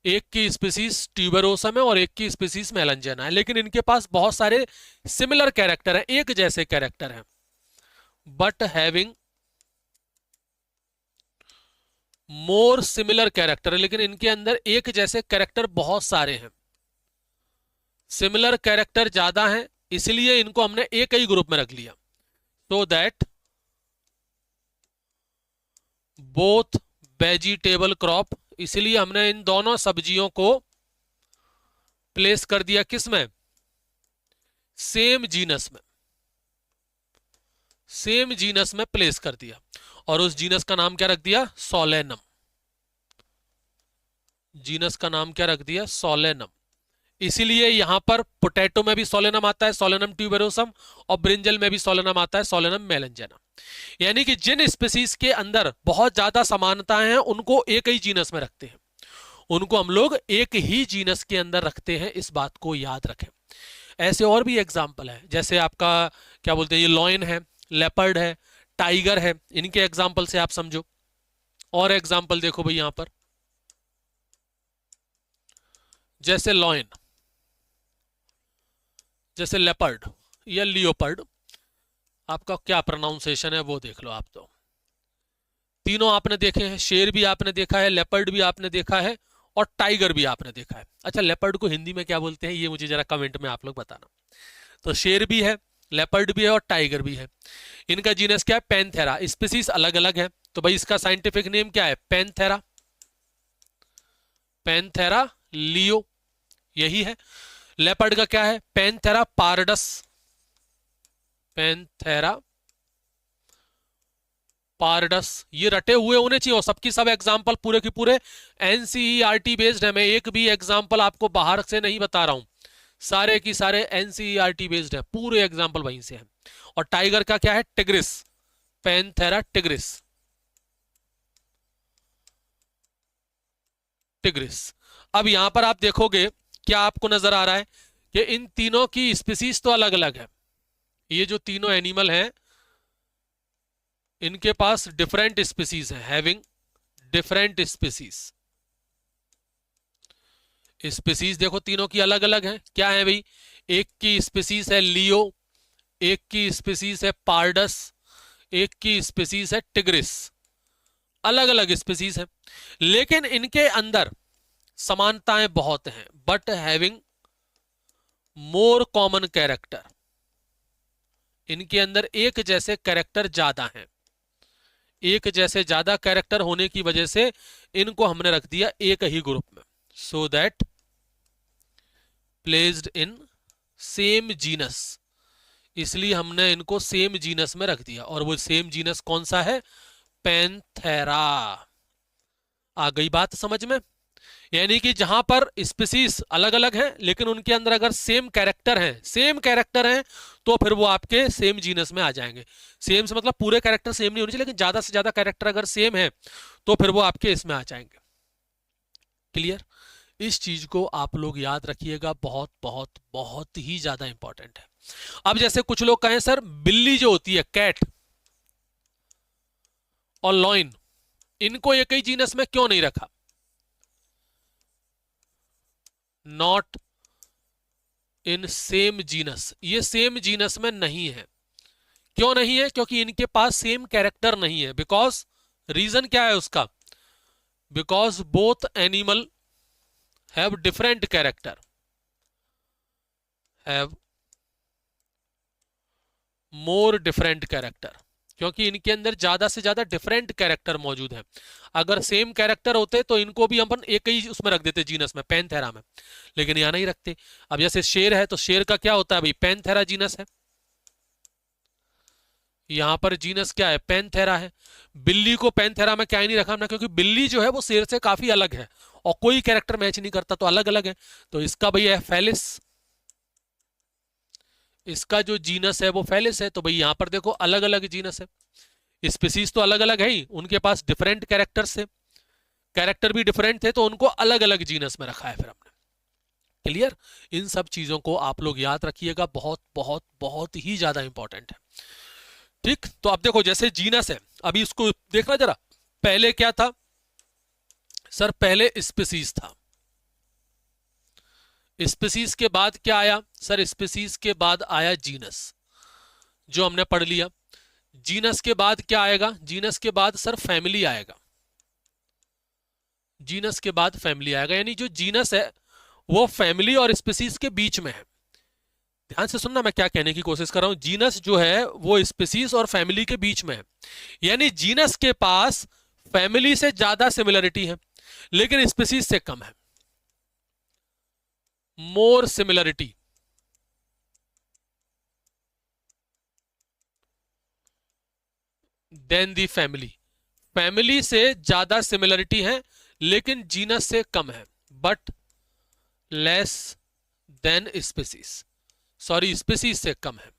एक की स्पीसीज ट्यूबेरोसम है और एक की स्पीसीज मेलनजेना है, लेकिन इनके पास बहुत सारे सिमिलर कैरेक्टर हैं, एक जैसे कैरेक्टर हैं, but having more similar character है, लेकिन इनके अंदर एक जैसे कैरेक्टर बहुत सारे हैं, सिमिलर कैरेक्टर ज्यादा हैं, इसलिए इनको हमने एक ही ग्रुप में रख लिया। So that both vegetable crop, इसलिए हमने इन दोनों सब्जियों को प्लेस कर दिया किस में? सेम जीनस में, सेम जीनस में प्लेस कर दिया, और उस जीनस का नाम क्या रख दिया? सोलेनम। जीनस का नाम क्या रख दिया? सोलेनम। इसीलिए यहां पर पोटैटो में भी सोलेनम आता है, सोलेनम ट्यूबेरोसम, और ब्रिंजल में भी सोलेनम आता है, सोलेनम मेलनजेना। यानी कि जिन स्पीसीज के अंदर बहुत ज्यादा समानताएं हैं उनको एक ही जीनस में रखते हैं, उनको हम लोग एक ही जीनस के अंदर रखते हैं, इस बात को याद रखें। ऐसे और भी एग्जाम्पल है, जैसे आपका क्या बोलते हैं, ये लॉयन है, लेपर्ड है, टाइगर है, इनके एग्जाम्पल से आप समझो। और एग्जाम्पल देखो भाई यहां पर, जैसे लॉयन, जैसे लेपर्ड या लियोपर्ड, आपका क्या प्रोनाउंसिएशन है वो देख लो आप। तो तीनों आपने देखे हैं, शेर भी आपने देखा है, लेपर्ड भी आपने देखा है, और टाइगर भी आपने देखा है। अच्छा, लेपर्ड को हिंदी में क्या बोलते हैं ये मुझे जरा कमेंट में आप लोग बताना। तो शेर भी है, लेपर्ड भी है और टाइगर भी है। इनका जीनस क्या है? पैंथेरा। स्पीसीज अलग अलग है, तो भाई इसका साइंटिफिक नेम क्या है? पैंथेरा, पैंथेरा लियो, यही है। लेपर्ड का क्या है? Panthera pardus, Panthera pardus. ये रटे हुए होने चाहिए, और सबकी सब एग्जांपल पूरे के पूरे एनसीईआरटी बेस्ड है। मैं एक भी एग्जांपल आपको बाहर से नहीं बता रहा हूं, सारे की सारे एनसीईआरटी बेस्ड है, पूरे एग्जांपल वहीं से हैं। और टाइगर का क्या है? Tigris, Panthera tigris, tigris. अब यहां पर आप देखोगे, क्या आपको नजर आ रहा है कि इन तीनों की स्पीसीज तो अलग अलग है। ये जो तीनों एनिमल हैं इनके पास डिफरेंट स्पीसीज है, हैविंग डिफरेंट स्पीसीज। स्पीसीज देखो तीनों की अलग अलग है। क्या है भाई? एक की स्पीसीज है लियो, एक की स्पीसीज है पारडस, एक की स्पीसीज है टिग्रिस। अलग अलग स्पीसीज है, लेकिन इनके अंदर समानताएं बहुत हैं, but having more common character. इनके अंदर एक जैसे कैरेक्टर ज्यादा हैं, एक जैसे ज्यादा कैरेक्टर होने की वजह से इनको हमने रख दिया एक ही ग्रुप में। So that placed in same genus, इसलिए हमने इनको सेम जीनस में रख दिया। और वो सेम जीनस कौन सा है? पैंथेरा। आ गई बात समझ में? यानी कि जहां पर स्पीसीज अलग अलग हैं लेकिन उनके अंदर अगर सेम कैरेक्टर हैं, सेम कैरेक्टर हैं, तो फिर वो आपके सेम जीनस में आ जाएंगे। सेम से मतलब पूरे कैरेक्टर सेम नहीं होने चाहिए, लेकिन ज्यादा से ज्यादा कैरेक्टर अगर सेम है तो फिर वो आपके इसमें आ जाएंगे। क्लियर? इस चीज को आप लोग याद रखिएगा, बहुत बहुत बहुत ही ज्यादा इंपॉर्टेंट है। अब जैसे कुछ लोग कहें सर बिल्ली जो होती है कैट और लॉइन, इनको एक ही जीनस में क्यों नहीं रखा? नॉट इन सेम जीनस, ये सेम जीनस में नहीं है। क्यों नहीं है? क्योंकि इनके पास सेम कैरेक्टर नहीं है। बिकॉज रीजन क्या है उसका? Because both animal have different character, have more different character, क्योंकि इनके अंदर ज्यादा से ज्यादा डिफरेंट कैरेक्टर मौजूद है। अगर सेम कैरेक्टर होते तो इनको भी अपन एक ही उसमें रख देते जीनस में, पैंथेरा में, लेकिन यहां नहीं रखते। अब जैसे शेर है तो शेर का क्या होता है भाई? पैंथेरा जीनस है, यहां पर जीनस क्या है? पैंथेरा है। बिल्ली को पैंथेरा में क्या ही नहीं रखा हमने, क्योंकि बिल्ली जो है वो शेर से काफी अलग है और कोई कैरेक्टर मैच नहीं करता, तो अलग अलग है। तो इसका भैया है फेलिस, इसका जो जीनस है वो फेलिस है। तो भाई यहां पर देखो अलग अलग जीनस है, स्पीसीज तो अलग अलग है ही, उनके पास डिफरेंट कैरेक्टर्स है, कैरेक्टर भी डिफरेंट थे, तो उनको अलग अलग जीनस में रखा है फिर हमने। क्लियर? इन सब चीजों को आप लोग याद रखिएगा, बहुत बहुत बहुत ही ज्यादा इंपॉर्टेंट है। ठीक, तो अब देखो जैसे जीनस है, अभी इसको देखना जरा, पहले क्या था सर? पहले स्पीसीज था, स्पीसीज के बाद क्या आया सर? स्पीसीज के बाद आया जीनस, जो हमने पढ़ लिया। जीनस के बाद क्या आएगा? जीनस के बाद सर फैमिली आएगा, जीनस के बाद फैमिली आएगा। यानी जो जीनस है वो फैमिली और स्पीसीज के बीच में है। ध्यान से सुनना मैं क्या कहने की कोशिश कर रहा हूं। जीनस जो है वो स्पीसीज और फैमिली के बीच में है, यानी जीनस के पास फैमिली से ज्यादा सिमिलरिटी है लेकिन स्पीसीज से कम है। मोर सिमिलरिटी देन दी फैमिली, फैमिली से ज्यादा सिमिलरिटी है लेकिन जीनस से कम है, but less than species, sorry species से कम है।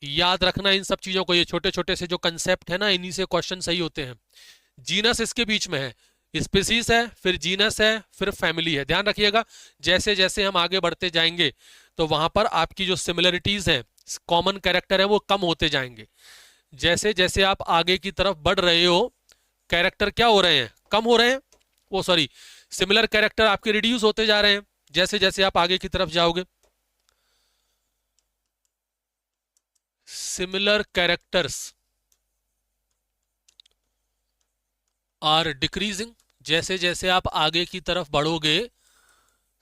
याद रखना इन सब चीजों को, ये छोटे छोटे से जो कंसेप्ट है ना, इन्हीं से क्वेश्चन सही होते हैं। जीनस इसके बीच में है, स्पीसीज है, फिर जीनस है, फिर फैमिली है। ध्यान रखिएगा जैसे जैसे हम आगे बढ़ते जाएंगे तो वहां पर आपकी जो सिमिलरिटीज है, कॉमन कैरेक्टर है, वो कम होते जाएंगे। जैसे जैसे आप आगे की तरफ बढ़ रहे हो कैरेक्टर क्या हो रहे हैं? कम हो रहे हैं, वो सॉरी सिमिलर कैरेक्टर आपके रिड्यूस होते जा रहे हैं जैसे जैसे आप आगे की तरफ जाओगे। सिमिलर कैरेक्टर्स आर डिक्रीजिंग, जैसे जैसे आप आगे की तरफ बढ़ोगे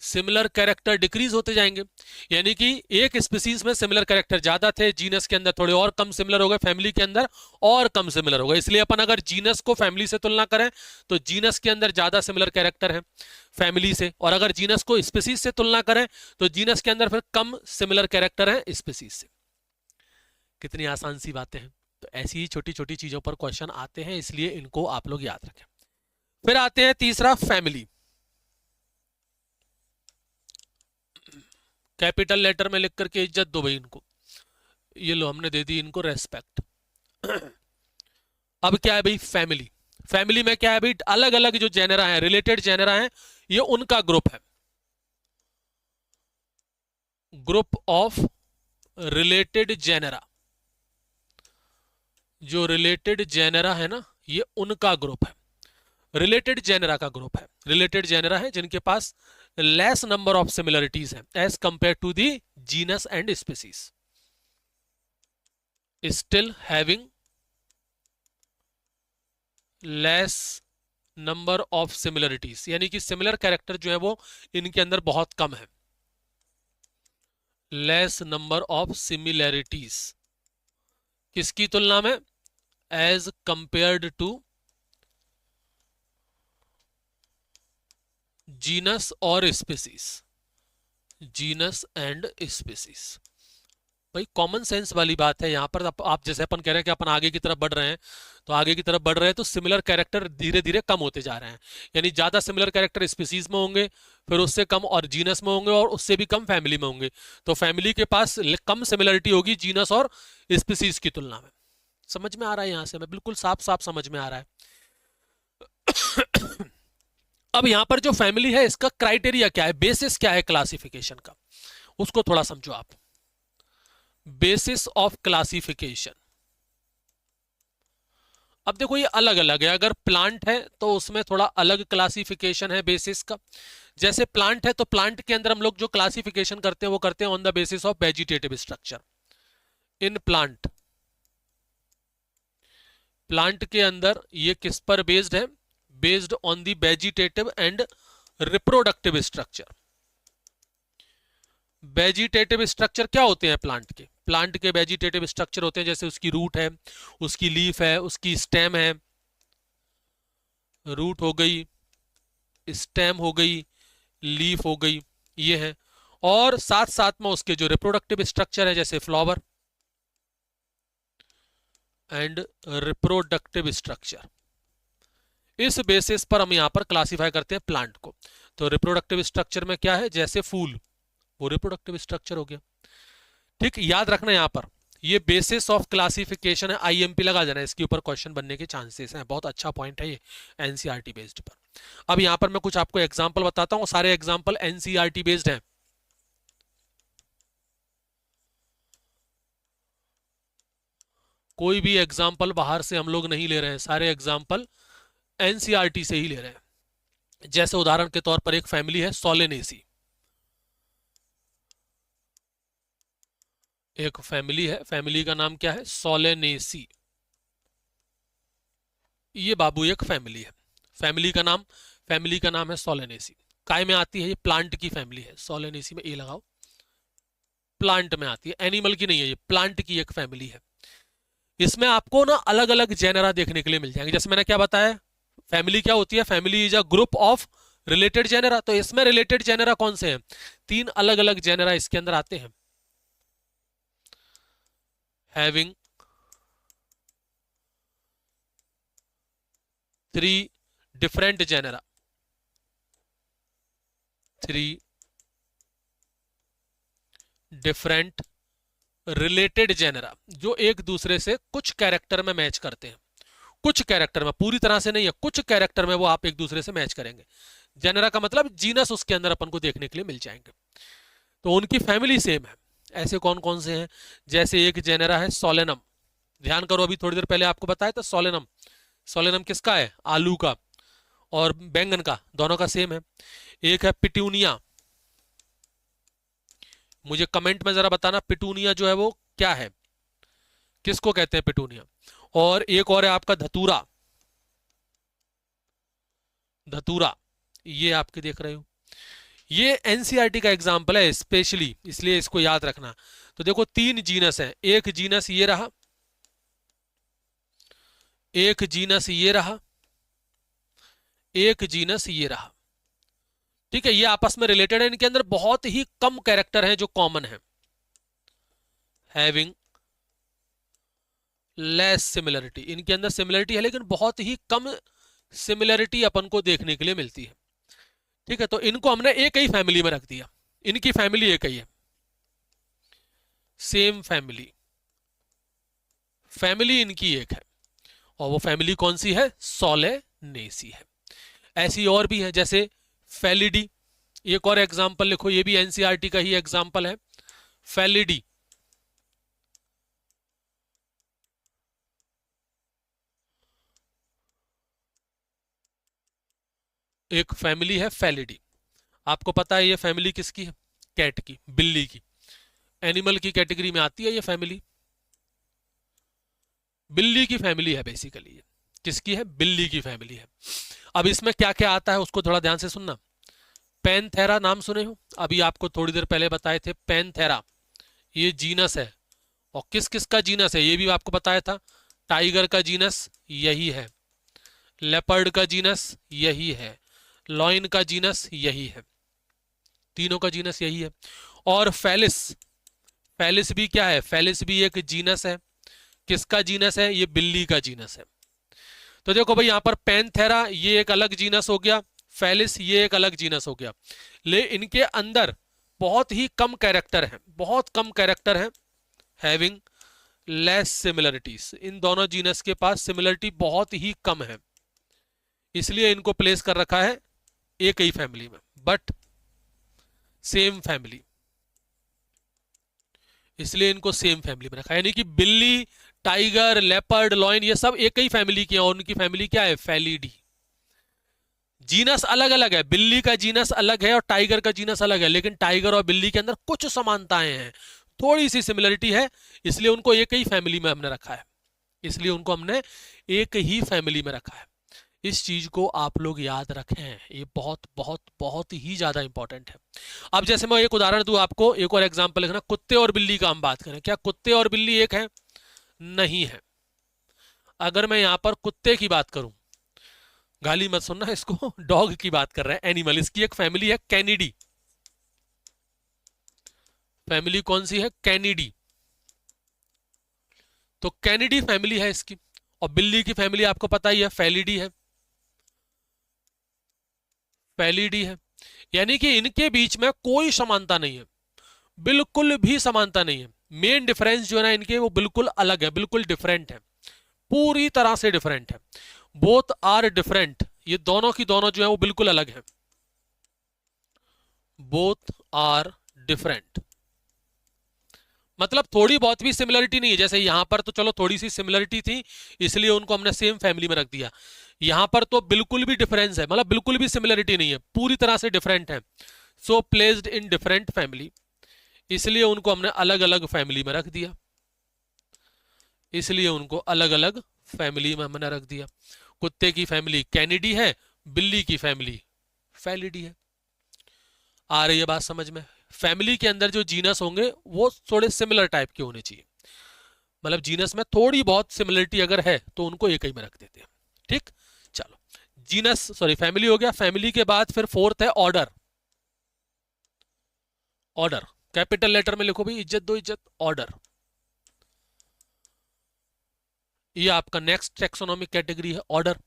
सिमिलर कैरेक्टर डिक्रीज होते जाएंगे। यानी कि एक स्पीसीज में सिमिलर कैरेक्टर ज्यादा थे, जीनस के अंदर थोड़े और कम सिमिलर हो गए, फैमिली के अंदर और कम सिमिलर हो गए। इसलिए अपन अगर जीनस को फैमिली से तुलना करें तो जीनस के अंदर ज्यादा सिमिलर कैरेक्टर है फैमिली से, और अगर जीनस को स्पीसीज से तुलना करें तो जीनस के अंदर फिर कम सिमिलर कैरेक्टर है स्पीसीज से। कितनी आसान सी बातें हैं। तो ऐसी ही छोटी छोटी चीजों पर क्वेश्चन आते हैं, इसलिए इनको आप लोग याद रखें। फिर आते हैं तीसरा, फैमिली। कैपिटल लेटर में लिख करके इज्जत दो भाई इनको, ये लो हमने दे दी इनको रेस्पेक्ट। अब क्या है भाई? फैमिली। फैमिली में क्या है भाई? अलग अलग जो जेनरा है, रिलेटेड जेनरा है, ये उनका ग्रुप है, ग्रुप ऑफ रिलेटेड जेनरा। जो रिलेटेड जेनरा है ना, ये उनका ग्रुप है, रिलेटेड जेनरा का ग्रुप है। रिलेटेड जेनरा है जिनके पास लेस नंबर ऑफ सिमिलरिटीज है as compare to the genus and species, still having less number of similarities, यानी कि सिमिलर कैरेक्टर जो है वो इनके अंदर बहुत कम है। लेस नंबर ऑफ सिमिलरिटीज किसकी तुलना में? एज कंपेयर्ड टू जीनस और स्पीसीज, जीनस एंड स्पीसीज। भाई कॉमन सेंस वाली बात है यहाँ पर। आप जैसे अपन कह रहे हैं कि अपन आगे की तरफ बढ़ रहे हैं, तो आगे की तरफ बढ़ रहे हैं तो सिमिलर कैरेक्टर धीरे धीरे कम होते जा रहे हैं। यानी ज्यादा सिमिलर कैरेक्टर स्पीसीज में होंगे, फिर उससे कम और जीनस में होंगे, और उससे भी कम फैमिली में होंगे। तो फैमिली के पास कम सिमिलरिटी होगी जीनस और स्पीसीज की तुलना में। समझ में आ रहा है? यहां से मैं बिल्कुल साफ साफ समझ में आ रहा है। अब यहां पर जो फैमिली है इसका क्राइटेरिया क्या है, बेसिस क्या है क्लासिफिकेशन का, उसको थोड़ा समझो आप। बेसिस ऑफ क्लासिफिकेशन, अब देखो ये अलग अलग है। अगर प्लांट है तो उसमें थोड़ा अलग क्लासिफिकेशन है बेसिस का। जैसे प्लांट है तो प्लांट के अंदर हम लोग जो क्लासिफिकेशन करते हैं वो करते हैं on the basis of vegetative structure. In plant, plant के अंदर ये किस पर बेस्ड है, based on the vegetative and reproductive structure. Vegetative structure क्या होते हैं प्लांट के, प्लांट के वेजिटेटिव स्ट्रक्चर होते हैं जैसे उसकी रूट है, उसकी लीफ है, उसकी स्टेम है, रूट हो गई, स्टेम हो गई, लीफ हो गई, ये है। और साथ साथ में उसके जो रिप्रोडक्टिव स्ट्रक्चर है जैसे फ्लावर एंड रिप्रोडक्टिव स्ट्रक्चर, इस बेसिस पर हम यहां पर क्लासिफाई करते हैं प्लांट को। तो रिप्रोडक्टिव स्ट्रक्चर में क्या है, जैसे फूल, वो रिप्रोडक्टिव स्ट्रक्चर हो गया। ठीक, याद रखना यहां पर ये बेसिस ऑफ क्लासिफिकेशन है, आईएमपी लगा देना, इसके ऊपर क्वेश्चन बनने के चांसेस हैं। बहुत अच्छा पॉइंट है ये एनसीईआरटी बेस्ड पर। अब यहां पर मैं कुछ आपको एग्जांपल बताता हूं, सारे एग्जांपल एनसीईआरटी बेस्ड हैं। कोई भी एग्जाम्पल बाहर से हम लोग नहीं ले रहे हैं, सारे एग्जाम्पल एनसीईआरटी से ही ले रहे हैं। जैसे उदाहरण के तौर पर एक फैमिली है सोलेनेसी, एक फैमिली है, फैमिली का नाम क्या है, सोलेनेसी। ये बाबू एक फैमिली है, फैमिली का नाम है सोलेनेसी। काय में आती है, ये प्लांट की फैमिली है, सोलेनेसी में ए लगाओ, प्लांट में आती है, एनिमल की नहीं है, ये प्लांट की एक फैमिली है। इसमें आपको ना अलग अलग जेनरा देखने के लिए मिल जाएंगे। जैसे मैंने क्या बताया, फैमिली क्या होती है, family is a group of related genre. तो इसमें रिलेटेड जेनरा कौन से हैं, 3 अलग अलग जेनरा इसके अंदर आते हैं। Having 3 different genera, 3 different related genera, जो एक दूसरे से कुछ कैरेक्टर में मैच करते हैं। कुछ कैरेक्टर में, पूरी तरह से नहीं है, कुछ कैरेक्टर में वो आप एक दूसरे से मैच करेंगे। जेनरा का मतलब जीनस उसके अंदर अपन को देखने के लिए मिल जाएंगे। तो उनकी फैमिली सेम है। ऐसे कौन कौन से हैं, जैसे एक जेनरा है सोलेनम, ध्यान करो, अभी थोड़ी देर पहले आपको बताया था सोलेनम। सोलेनम किसका है, आलू का और बैंगन का, दोनों का सेम है। एक है पिटूनिया, मुझे कमेंट में जरा बताना पिटूनिया जो है वो क्या है, किसको कहते हैं पिटूनिया। और एक और है आपका धतूरा, धतूरा ये आपके देख रहे हो। ये एनसीईआरटी का एग्जाम्पल है स्पेशली, इसलिए इसको याद रखना। तो देखो 3 जीनस है, एक जीनस ये रहा, एक जीनस ये रहा, एक जीनस ये रहा। ठीक है, ये आपस में रिलेटेड है, इनके अंदर बहुत ही कम कैरेक्टर हैं जो कॉमन है। हैविंग लेस सिमिलरिटी, इनके अंदर सिमिलरिटी है लेकिन बहुत ही कम सिमिलरिटी अपन को देखने के लिए मिलती है। ठीक है, तो इनको हमने एक ही फैमिली में रख दिया, इनकी फैमिली एक ही है, सेम फैमिली, फैमिली इनकी एक है, और वो फैमिली कौन सी है, सोलेनेसी है। ऐसी और भी है जैसे फेलिडी, एक और एग्जांपल लिखो, ये भी एनसीईआरटी का ही एग्जांपल है, फेलिडी। एक फैमिली है फेलिडी, आपको पता है ये फैमिली किसकी है, कैट की, बिल्ली की, एनिमल की कैटेगरी में आती है ये फैमिली, बिल्ली की फैमिली है बेसिकली ये। किसकी है, बिल्ली की फैमिली है। अब इसमें क्या क्या आता है उसको थोड़ा ध्यान से सुनना। पैनथेरा नाम सुने हो, अभी आपको थोड़ी देर पहले बताए थे, पैनथेरा ये जीनस है, और किस किस का जीनस है ये भी आपको बताया था। टाइगर का जीनस यही है, लेपर्ड का जीनस यही है, लॉयन का जीनस यही है, तीनों का जीनस यही है। और फेलिस, फेलिस भी क्या है, फेलिस भी एक जीनस है, किसका जीनस है, ये बिल्ली का जीनस है। तो देखो भाई यहां पर पैनथेरा ये एक अलग जीनस हो गया, फेलिस ये एक अलग जीनस हो गया, ले इनके अंदर बहुत ही कम कैरेक्टर है, बहुत कम कैरेक्टर है। हैविंग लेस सिमिलरिटीज, इन दोनों जीनस के पास सिमिलरिटी बहुत ही कम है, इसलिए इनको प्लेस कर रखा है एक ही फैमिली में, बट सेम फैमिली, इसलिए इनको सेम फैमिली में रखा है। यानी कि बिल्ली, टाइगर, लेपर्ड, लॉयन, ये सब एक ही फैमिली के हैं और उनकी फैमिली क्या है? फेलिडी। जीनस अलग अलग है, बिल्ली का जीनस अलग है और टाइगर का जीनस अलग है, लेकिन टाइगर और बिल्ली के अंदर कुछ समानताएं हैं, थोड़ी सी सिमिलरिटी है, इसलिए उनको एक ही फैमिली में हमने रखा है, इसलिए उनको हमने एक ही फैमिली में रखा है। इस चीज को आप लोग याद रखें, ये बहुत बहुत बहुत ही ज्यादा इंपॉर्टेंट है। अब जैसे मैं एक उदाहरण दूं आपको, एक और एग्जांपल लिखना, कुत्ते और बिल्ली का हम बात करें, क्या कुत्ते और बिल्ली एक है? नहीं है। अगर मैं यहां पर कुत्ते की बात करूं, गाली मत सुनना इसको, डॉग की बात कर रहे हैं, एनिमल, इसकी एक फैमिली है कैनिडी। फैमिली कौन सी है? कैनिडी। तो कैनिडी फैमिली है इसकी, और बिल्ली की फैमिली आपको पता ही है, फेलिडी है, फेलिडी है। यानी कि इनके बीच में कोई समानता नहीं है, बिल्कुल भी समानता नहीं है। मेन डिफरेंस जो है ना इनके, वो बिल्कुल अलग है, बिल्कुल डिफरेंट है, पूरी तरह से डिफरेंट है। बोथ आर डिफरेंट, ये दोनों की दोनों जो है वो बिल्कुल अलग है, बोथ आर डिफरेंट। मतलब थोड़ी बहुत भी सिमिलरिटी नहीं है, जैसे यहां पर तो चलो थोड़ी सी सिमिलरिटी थी इसलिए उनको हमने सेम फैमिली में रख दिया, यहां पर तो बिल्कुल भी डिफरेंस है, मतलब बिल्कुल भी सिमिलरिटी नहीं है, पूरी तरह से डिफरेंट है। सो प्लेस्ड इन डिफरेंट फैमिली, इसलिए उनको हमने अलग अलग फैमिली में रख दिया, इसलिए उनको अलग अलग फैमिली में हमने रख दिया। कुत्ते की फैमिली कैनिडी है, बिल्ली की फैमिली फेलिडी है। आ रही है बात समझ में? फैमिली के अंदर जो जीनस होंगे वो थोड़े सिमिलर टाइप के होने चाहिए, मतलब जीनस में थोड़ी बहुत सिमिलरिटी अगर है तो उनको एक ही में रख देते हैं। ठीक, चलो, जीनस सॉरी फैमिली हो गया। फैमिली के बाद फिर फोर्थ है ऑर्डर। ऑर्डर कैपिटल लेटर में लिखो भाई, इज्जत दो इज्जत, ऑर्डर। ये आपका नेक्स्ट टेक्सोनॉमिक कैटेगरी है, ऑर्डर।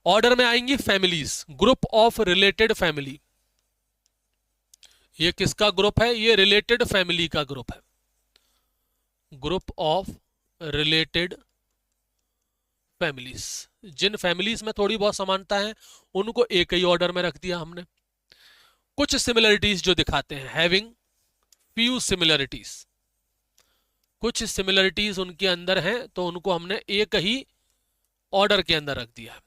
ऑर्डर में आएंगी families, group of related family. ये किसका ग्रुप है? ये रिलेटेड फैमिली का ग्रुप है, ग्रुप ऑफ रिलेटेड फैमिलीज। जिन फैमिलीज में थोड़ी बहुत समानता है उनको एक ही ऑर्डर में रख दिया हमने। कुछ सिमिलरिटीज जो दिखाते हैं, हैविंग फ्यू सिमिलरिटीज, कुछ सिमिलरिटीज उनके अंदर हैं तो उनको हमने एक ही ऑर्डर के अंदर रख दिया।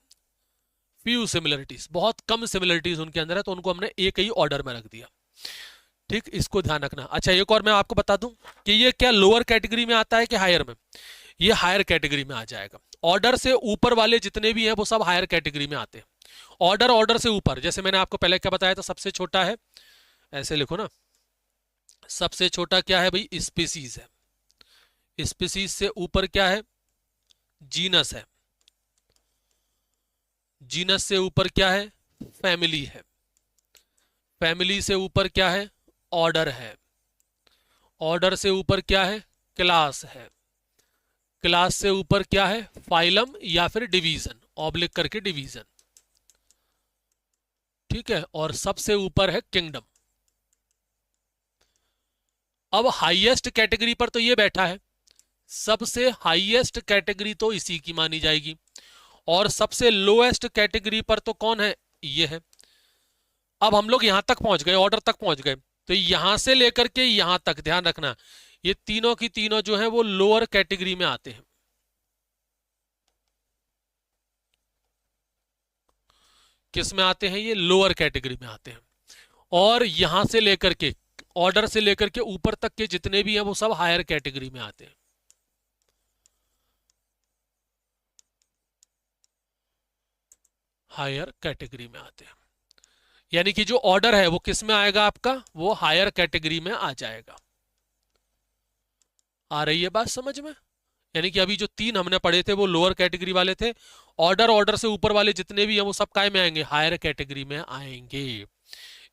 फ्यू सिमिलरिटीज, बहुत कम सिमिलरिटीज उनके अंदर है तो उनको हमने एक ही ऑर्डर में रख दिया। ठीक, इसको ध्यान रखना। अच्छा, एक और मैं आपको बता दूं कि ये क्या लोअर कैटेगरी में आता है कि हायर में? ये हायर कैटेगरी में आ जाएगा। ऑर्डर से ऊपर वाले जितने भी हैं वो सब हायर कैटेगरी में आते हैं। ऑर्डर, ऑर्डर से ऊपर, जैसे मैंने आपको पहले क्या बताया था, सबसे छोटा है, ऐसे लिखो ना, सबसे छोटा क्या है भाई? स्पीसीज है। स्पीसीज से ऊपर क्या है? जीनस है। जीनस से ऊपर क्या है? फैमिली है। फैमिली से ऊपर क्या है? ऑर्डर है। ऑर्डर से ऊपर क्या है? क्लास है। क्लास से ऊपर क्या है? फाइलम या फिर डिवीजन, ऑब्लिक करके डिवीजन। ठीक है, और सबसे ऊपर है किंगडम। अब हाईएस्ट कैटेगरी पर तो ये बैठा है, सबसे हाईएस्ट कैटेगरी तो इसी की मानी जाएगी, और सबसे लोएस्ट कैटेगरी पर तो कौन है? ये है। अब हम लोग यहां तक पहुंच गए, ऑर्डर तक पहुंच गए, तो यहां से लेकर के यहां तक ध्यान रखना, ये तीनों की तीनों जो है वो लोअर कैटेगरी में आते हैं। किस में आते हैं? ये लोअर कैटेगरी में आते हैं। और यहां से लेकर के, ऑर्डर से लेकर के ऊपर तक के जितने भी हैं वो सब हायर कैटेगरी में आते हैं। हायर कैटेगरी में आते हैं, यानी कि जो ऑर्डर है वो किस में आएगा आपका? वो हायर कैटेगरी में आ जाएगा। आ रही है बात समझ में? यानी कि अभी जो तीन हमने पढ़े थे वो लोअर कैटेगरी वाले थे, ऑर्डर, ऑर्डर से ऊपर वाले जितने भी हैं वो सब काय में आएंगे? हायर कैटेगरी में आएंगे।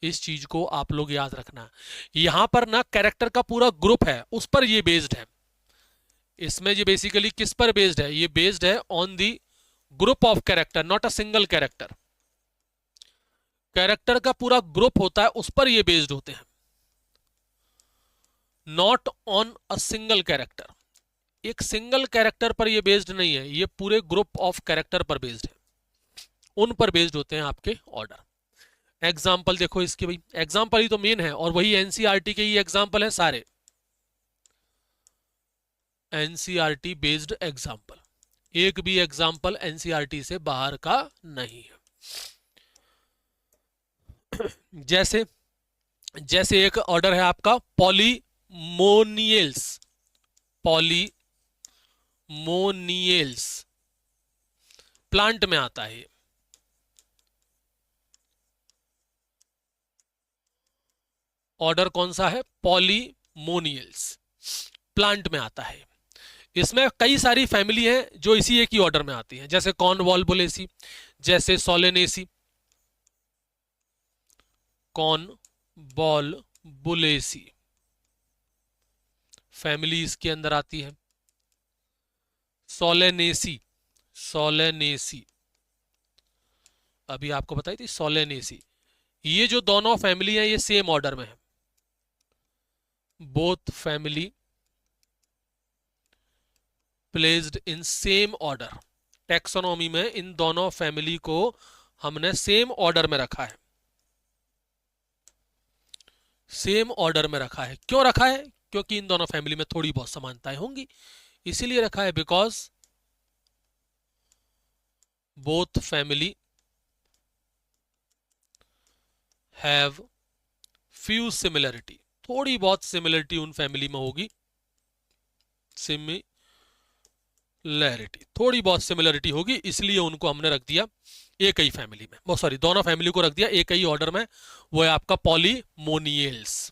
इस चीज को आप लोग याद रखना। यहां पर ना कैरेक्टर का पूरा ग्रुप है, उस पर ये बेस्ड है। इसमें ये बेसिकली किस पर बेस्ड है? ये बेस्ड है on the group of character, not a single character. Character का पूरा ग्रुप होता है, उस पर ये बेस्ड होते हैं, not on a single character. एक सिंगल कैरेक्टर पर ये बेस्ड नहीं है, ये पूरे ग्रुप ऑफ कैरेक्टर पर बेस्ड है, उन पर बेस्ड होते हैं आपके ऑर्डर। एग्जाम्पल देखो इसके भाई, एग्जाम्पल ही तो मेन है और वही एनसीईआरटी के ही एग्जाम्पल है सारे, एनसीईआरटी बेस्ड एग्जाम्पल, एक भी एग्जाम्पल एनसीईआरटी से बाहर का नहीं है। जैसे जैसे एक ऑर्डर है आपका पॉलीमोनियल्स, पॉलीमोनियल्स प्लांट में आता है, ऑर्डर कौन सा है, पॉलीमोनियल्स, प्लांट में आता है। इसमें कई सारी फैमिली है जो इसी एक ही ऑर्डर में आती है, जैसे कॉर्नवॉल्वुलेसी, जैसे सोलेनेसी, कॉर्नवॉल्वुलेसी फैमिली इसके अंदर आती है, सोलेनेसी, सोलेनेसी अभी आपको बताई थी सोलेनेसी। ये जो दोनों फैमिली है ये सेम ऑर्डर में है, both family placed in same order. Taxonomy में इन दोनों फैमिली को हमने सेम ऑर्डर में रखा है, सेम ऑर्डर में रखा है। क्यों रखा है, क्योंकि इन दोनों फैमिली में थोड़ी बहुत समानताएं होंगी, इसीलिए रखा है, because both family have few similarity, थोड़ी बहुत सिमिलरिटी उन फैमिली में होगी, सिमिलरिटी, थोड़ी बहुत सिमिलरिटी होगी, इसलिए उनको हमने रख दिया एक ही फैमिली में, वो सॉरी दोनों फैमिली को रख दिया एक ही ऑर्डर में, वो है आपका पॉलीमोनियल्स।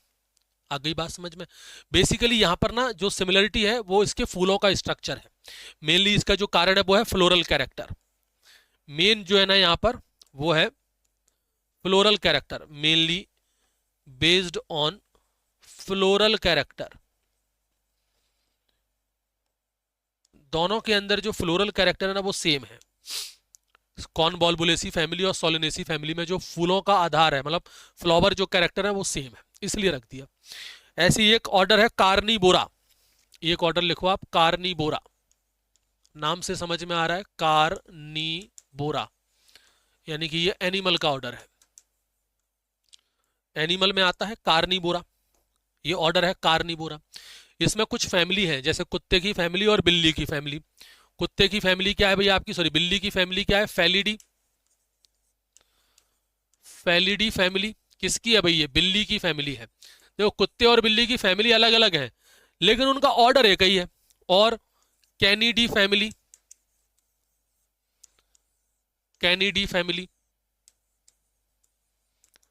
आ गई बात समझ में। बेसिकली यहां पर ना जो सिमिलरिटी है वो इसके फूलों का स्ट्रक्चर है, मेनली इसका जो कारण है वो है फ्लोरल कैरेक्टर, मेन जो है ना यहां पर वो है floral character, mainly based on floral character. दोनों के अंदर जो फ्लोरल कैरेक्टर है ना वो सेम है, कॉर्नवॉल्वुलेसी फैमिली और सोलेनेसी फैमिली में जो फूलों का आधार है, मतलब फ्लावर जो कैरेक्टर है वो सेम है, इसलिए रख दिया। ऐसी एक ऑर्डर है कार्निवोरा, एक ऑर्डर लिखो आप कार्निवोरा, नाम से समझ में आ रहा है कार्निवोरा, यानी कि ये एनिमल का ऑर्डर है, एनिमल में आता है कार्निवोरा, ये ऑर्डर है कार्निवोरा। इसमें कुछ फैमिली है, जैसे कुत्ते की फैमिली और बिल्ली की फैमिली। कुत्ते की फैमिली क्या है भैया आपकी, सॉरी बिल्ली की फैमिली क्या है, फेलिडी, फेलिडी फैमिली किसकी है भाई, ये बिल्ली की फैमिली है। देखो कुत्ते और बिल्ली की फैमिली अलग अलग है लेकिन उनका ऑर्डर एक ही है। और कैनिडी फैमिली, कैनिडी फैमिली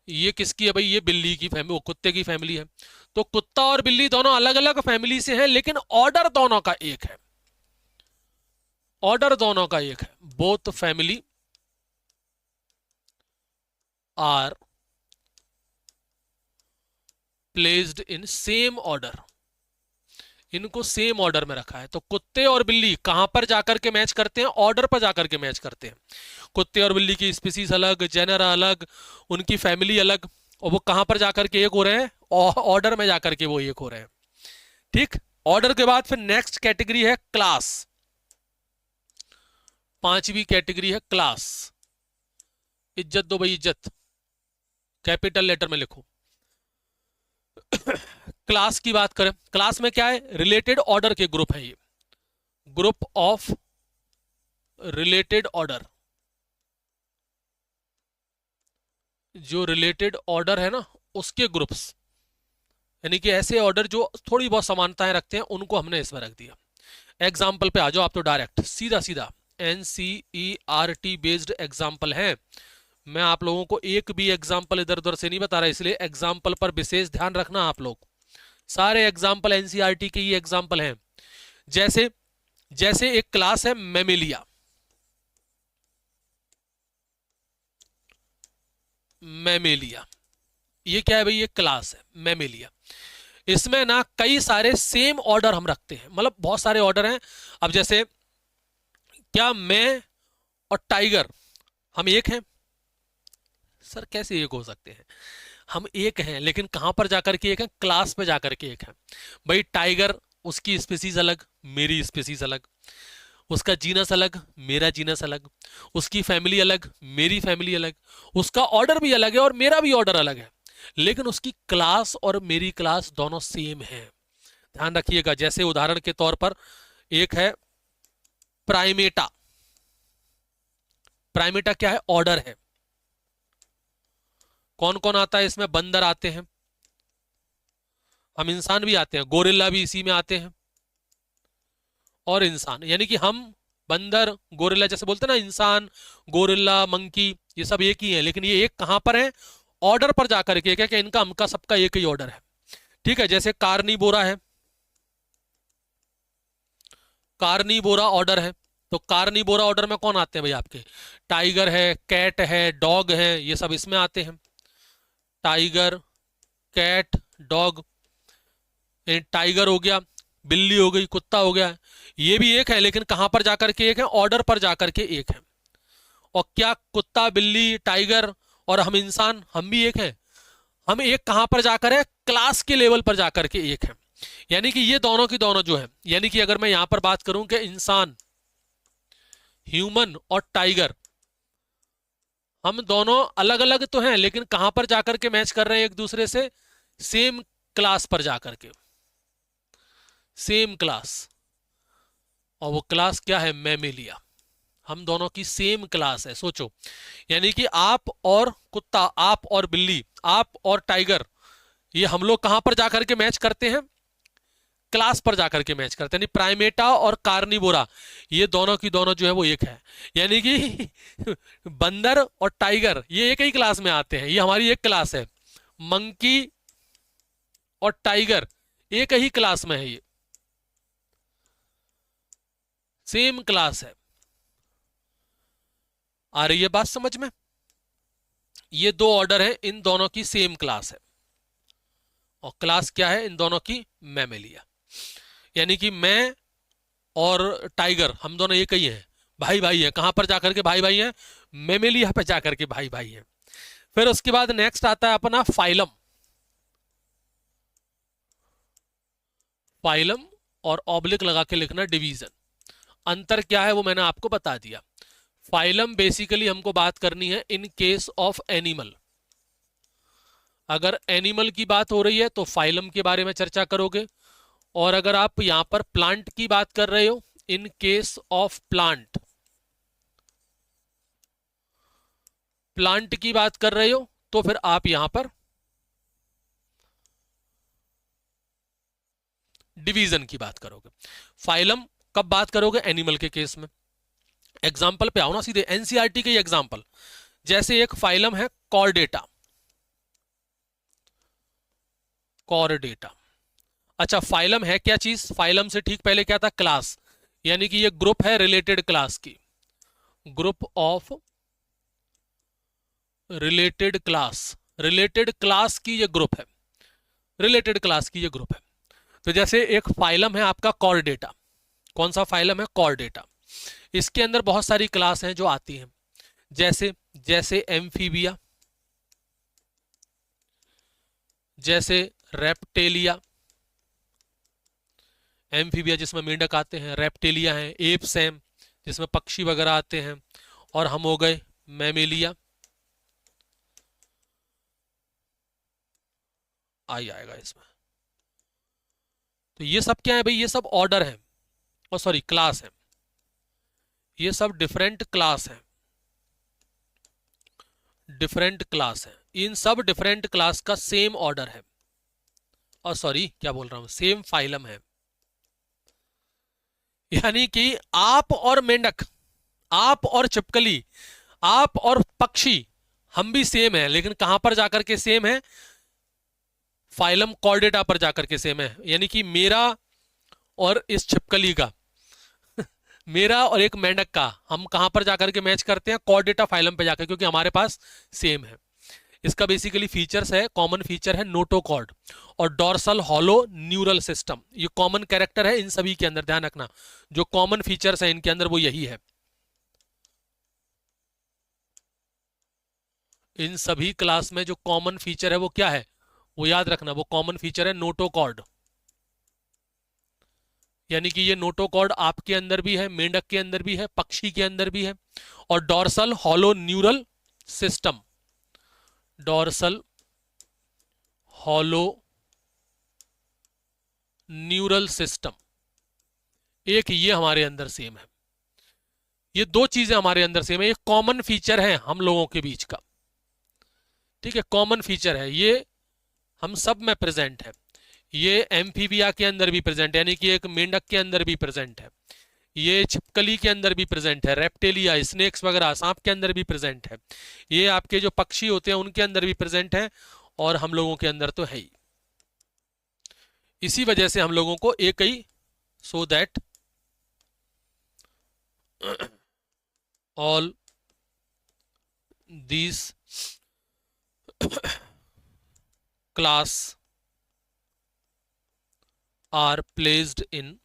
ये किसकी है भाई, ये बिल्ली की फैमिली, वो कुत्ते की फैमिली है। तो कुत्ता और बिल्ली दोनों अलग अलग फैमिली से हैं लेकिन ऑर्डर दोनों का एक है, ऑर्डर दोनों का एक है। Both family are placed in same order, इनको सेम ऑर्डर में रखा है। तो कुत्ते और बिल्ली कहां पर जाकर के मैच करते हैं, ऑर्डर पर जाकर के मैच करते हैं। कुत्ते और बिल्ली की स्पीसीज अलग, जेनर अलग, उनकी फैमिली अलग, और वो कहां पर जाकर के एक हो रहे हैं, ऑर्डर में जाकर के वो एक हो रहे हैं। ठीक, ऑर्डर के बाद फिर नेक्स्ट कैटेगरी है क्लास, पांचवी कैटेगरी है क्लास। इज्जत दो भाई इज्जत, कैपिटल लेटर में लिखो। क्लास की बात करें, क्लास में क्या है, रिलेटेड ऑर्डर के ग्रुप है, ये ग्रुप ऑफ रिलेटेड ऑर्डर, जो रिलेटेड ऑर्डर है ना उसके ग्रुप्स, यानी कि ऐसे ऑर्डर जो थोड़ी बहुत समानताएं रखते हैं उनको हमने इसमें रख दिया। एग्जाम्पल पे आ जाओ आप, तो डायरेक्ट सीधा सीधा एनसीईआरटी बेस्ड एग्जाम्पल है। मैं आप लोगों को एक भी एग्जाम्पल इधर उधर से नहीं बता रहा, इसलिए एग्जाम्पल पर विशेष ध्यान रखना आप लोग। सारे एग्जाम्पल एनसीईआरटी के ही एग्जाम्पल हैं। जैसे जैसे एक क्लास है मैमेलिया, मैमेलिया ये क्या है भाई, ये क्लास है मैमेलिया। इसमें ना कई सारे सेम ऑर्डर हम रखते हैं, मतलब बहुत सारे ऑर्डर हैं। अब जैसे क्या मैं और टाइगर हम एक हैं, सर कैसे एक हो सकते हैं, हम एक हैं लेकिन कहां पर जाकर के एक हैं, क्लास पे जाकर के एक हैं। भाई टाइगर उसकी स्पीसीज अलग, मेरी स्पीसीज अलग, उसका जीनस अलग, मेरा जीनस अलग, उसकी फैमिली अलग, मेरी फैमिली अलग, उसका ऑर्डर भी अलग है और मेरा भी ऑर्डर अलग है, लेकिन उसकी क्लास और मेरी क्लास दोनों सेम है। ध्यान रखिएगा, जैसे उदाहरण के तौर पर एक है प्राइमेटा। प्राइमेटा क्या है? ऑर्डर है। कौन कौन आता है इसमें? बंदर आते हैं, हम इंसान भी आते हैं, गोरिल्ला भी इसी में आते हैं, और इंसान, यानी कि हम बंदर गोरिल्ला जैसे बोलते हैं ना, इंसान गोरिल्ला मंकी, ये सब एक ही है, लेकिन ये एक कहां पर है? ऑर्डर पर जाकर के। क्या क्या इनका हमका सबका एक ही ऑर्डर है। ठीक है, जैसे कार्निवोरा है, कार्निवोरा ऑर्डर है, तो कार्निवोरा ऑर्डर में कौन आते हैं भाई आपके? टाइगर है, कैट है, डॉग है, ये सब इसमें आते हैं। Tiger, cat, dog. टाइगर हो गया, बिल्ली हो गई, कुत्ता हो गया, ये भी एक है, लेकिन कहां पर जाकर के एक है? ऑर्डर पर जाकर के एक है। और क्या कुत्ता, बिल्ली, टाइगर और हम इंसान, हम भी एक हैं? हम एक कहां पर जाकर है? क्लास के लेवल पर जाकर के एक है। यानी कि ये दोनों की दोनों जो है, यानी कि अगर मैं यहां पर बात करूं कि इंसान, ह्यूमन और टाइगर, हम दोनों अलग अलग तो हैं, लेकिन कहां पर जाकर के मैच कर रहे हैं एक दूसरे से? सेम क्लास पर जाकर के, सेम क्लास। और वो क्लास क्या है? मैमेलिया। हम दोनों की सेम क्लास है, सोचो। यानी कि आप और कुत्ता, आप और बिल्ली, आप और टाइगर, ये हम लोग कहां पर जाकर के मैच करते हैं? क्लास पर जाकर के मैच करते हैं। यानी प्राइमेटा और कार्निवोरा, ये दोनों की दोनों जो है वो एक है। यानी कि बंदर और टाइगर ये एक ही क्लास में आते हैं, ये हमारी एक क्लास है। मंकी और टाइगर एक ही क्लास में है, ये सेम क्लास है। आ रही है बात समझ में? ये दो ऑर्डर है, इन दोनों की सेम क्लास है, और क्लास क्या है इन दोनों की? मैमेलिया। यानी कि मैं और टाइगर हम दोनों एक ही हैं, भाई भाई हैं। कहां पर जाकर के भाई भाई हैं? मैमेलिया पे जाकर के भाई भाई हैं। फिर उसके बाद नेक्स्ट आता है अपना फाइलम। फाइलम और ऑब्लिक लगा के लिखना डिवीजन। अंतर क्या है वो मैंने आपको बता दिया। फाइलम बेसिकली हमको बात करनी है इन केस ऑफ एनिमल। अगर एनिमल की बात हो रही है तो फाइलम के बारे में चर्चा करोगे, और अगर आप यहां पर प्लांट की बात कर रहे हो, in case of plant, plant की बात कर रहे हो, तो फिर आप यहां पर डिवीजन की बात करोगे। फाइलम कब बात करोगे? एनिमल के केस में। एग्जाम्पल पे आओ ना सीधे, एनसीईआरटी के एग्जाम्पल। जैसे एक फाइलम है कॉर्डेटा, कॉर्डेटा। अच्छा, फाइलम है क्या चीज? फाइलम से ठीक पहले क्या था? क्लास। यानी कि ये ग्रुप है रिलेटेड क्लास की, group of related class, related class की ये ग्रुप है, रिलेटेड क्लास की ये ग्रुप है। तो जैसे एक फाइलम है आपका कॉर्डेटा। कौन सा फाइलम है? कॉर्डेटा। इसके अंदर बहुत सारी क्लास हैं जो आती हैं, जैसे जैसे एम्फीबिया, जैसे रेप्टेलिया, एम्फीबिया जिसमें मेंढक आते हैं, रेप्टेलिया हैं, एप्स हैं जिसमें पक्षी वगैरह आते हैं, और हम हो गए मैमेलिया। आएगा इसमें। तो ये सब क्या है भाई? ये सब ऑर्डर है, और सॉरी क्लास है। ये सब डिफरेंट क्लास है, डिफरेंट क्लास है। इन सब डिफरेंट क्लास का सेम ऑर्डर है, और सॉरी क्या बोल रहा हूं, सेम फाइलम है। यानी कि आप और मेंढक, आप और छिपकली, आप और पक्षी, हम भी सेम है, लेकिन कहां पर जाकर के सेम है? फाइलम कॉर्डेटा पर जाकर के सेम है। यानी कि मेरा और इस छिपकली का, मेरा और एक मेंढक का, हम कहां पर जाकर के मैच करते हैं? कॉर्डेटा फाइलम पे जाकर, क्योंकि हमारे पास सेम है। इसका बेसिकली फीचर्स है, कॉमन फीचर है नोटोकॉर्ड और डॉर्सल हॉलो न्यूरल सिस्टम। ये कॉमन कैरेक्टर है इन सभी के अंदर, ध्यान रखना। जो कॉमन फीचर्स है इनके अंदर वो यही है। इन सभी क्लास में जो कॉमन फीचर है वो क्या है? वो याद रखना, वो कॉमन फीचर है नोटोकॉर्ड। यानी कि ये नोटोकॉर्ड आपके अंदर भी है, मेंढक के अंदर भी है, पक्षी के अंदर भी है। और dorsal hollow neural system, dorsal hollow neural system, एक ये हमारे अंदर सेम है। ये दो चीजें हमारे अंदर सेम है, ये कॉमन फीचर है हम लोगों के बीच का, ठीक है, कॉमन फीचर है, ये हम सब में प्रेजेंट है। ये एम्फीबिया के अंदर भी प्रेजेंट है, यानी कि एक मेंढक के अंदर भी प्रेजेंट है, ये छिपकली के अंदर भी प्रेजेंट है, रेप्टेलिया स्नेक्स वगैरह सांप के अंदर भी प्रेजेंट है, ये आपके जो पक्षी होते हैं उनके अंदर भी प्रेजेंट है, और हम लोगों के अंदर तो है ही। इसी वजह से हम लोगों को एक ही, so that all these class are placed in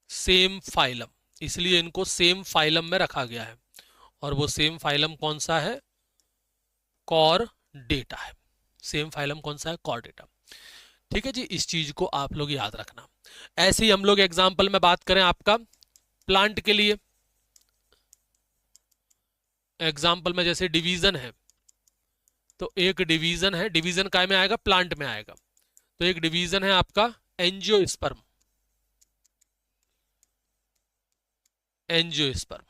same phylum, इसलिए इनको सेम फाइलम में रखा गया है। और वो सेम फाइलम कौन सा है? कॉर डेटा है। सेम फाइलम कौन सा है? Chordata. ठीक है जी, इस चीज को आप लोग याद रखना। ऐसे ही हम लोग एग्जाम्पल में बात करें आपका प्लांट के लिए, एग्जाम्पल में जैसे डिवीजन है, तो एक डिवीजन है, डिवीजन काय में आएगा? प्लांट में आएगा। तो एक डिवीजन है आपका एंजियोस्पर्म, एंजियोस्पर्म,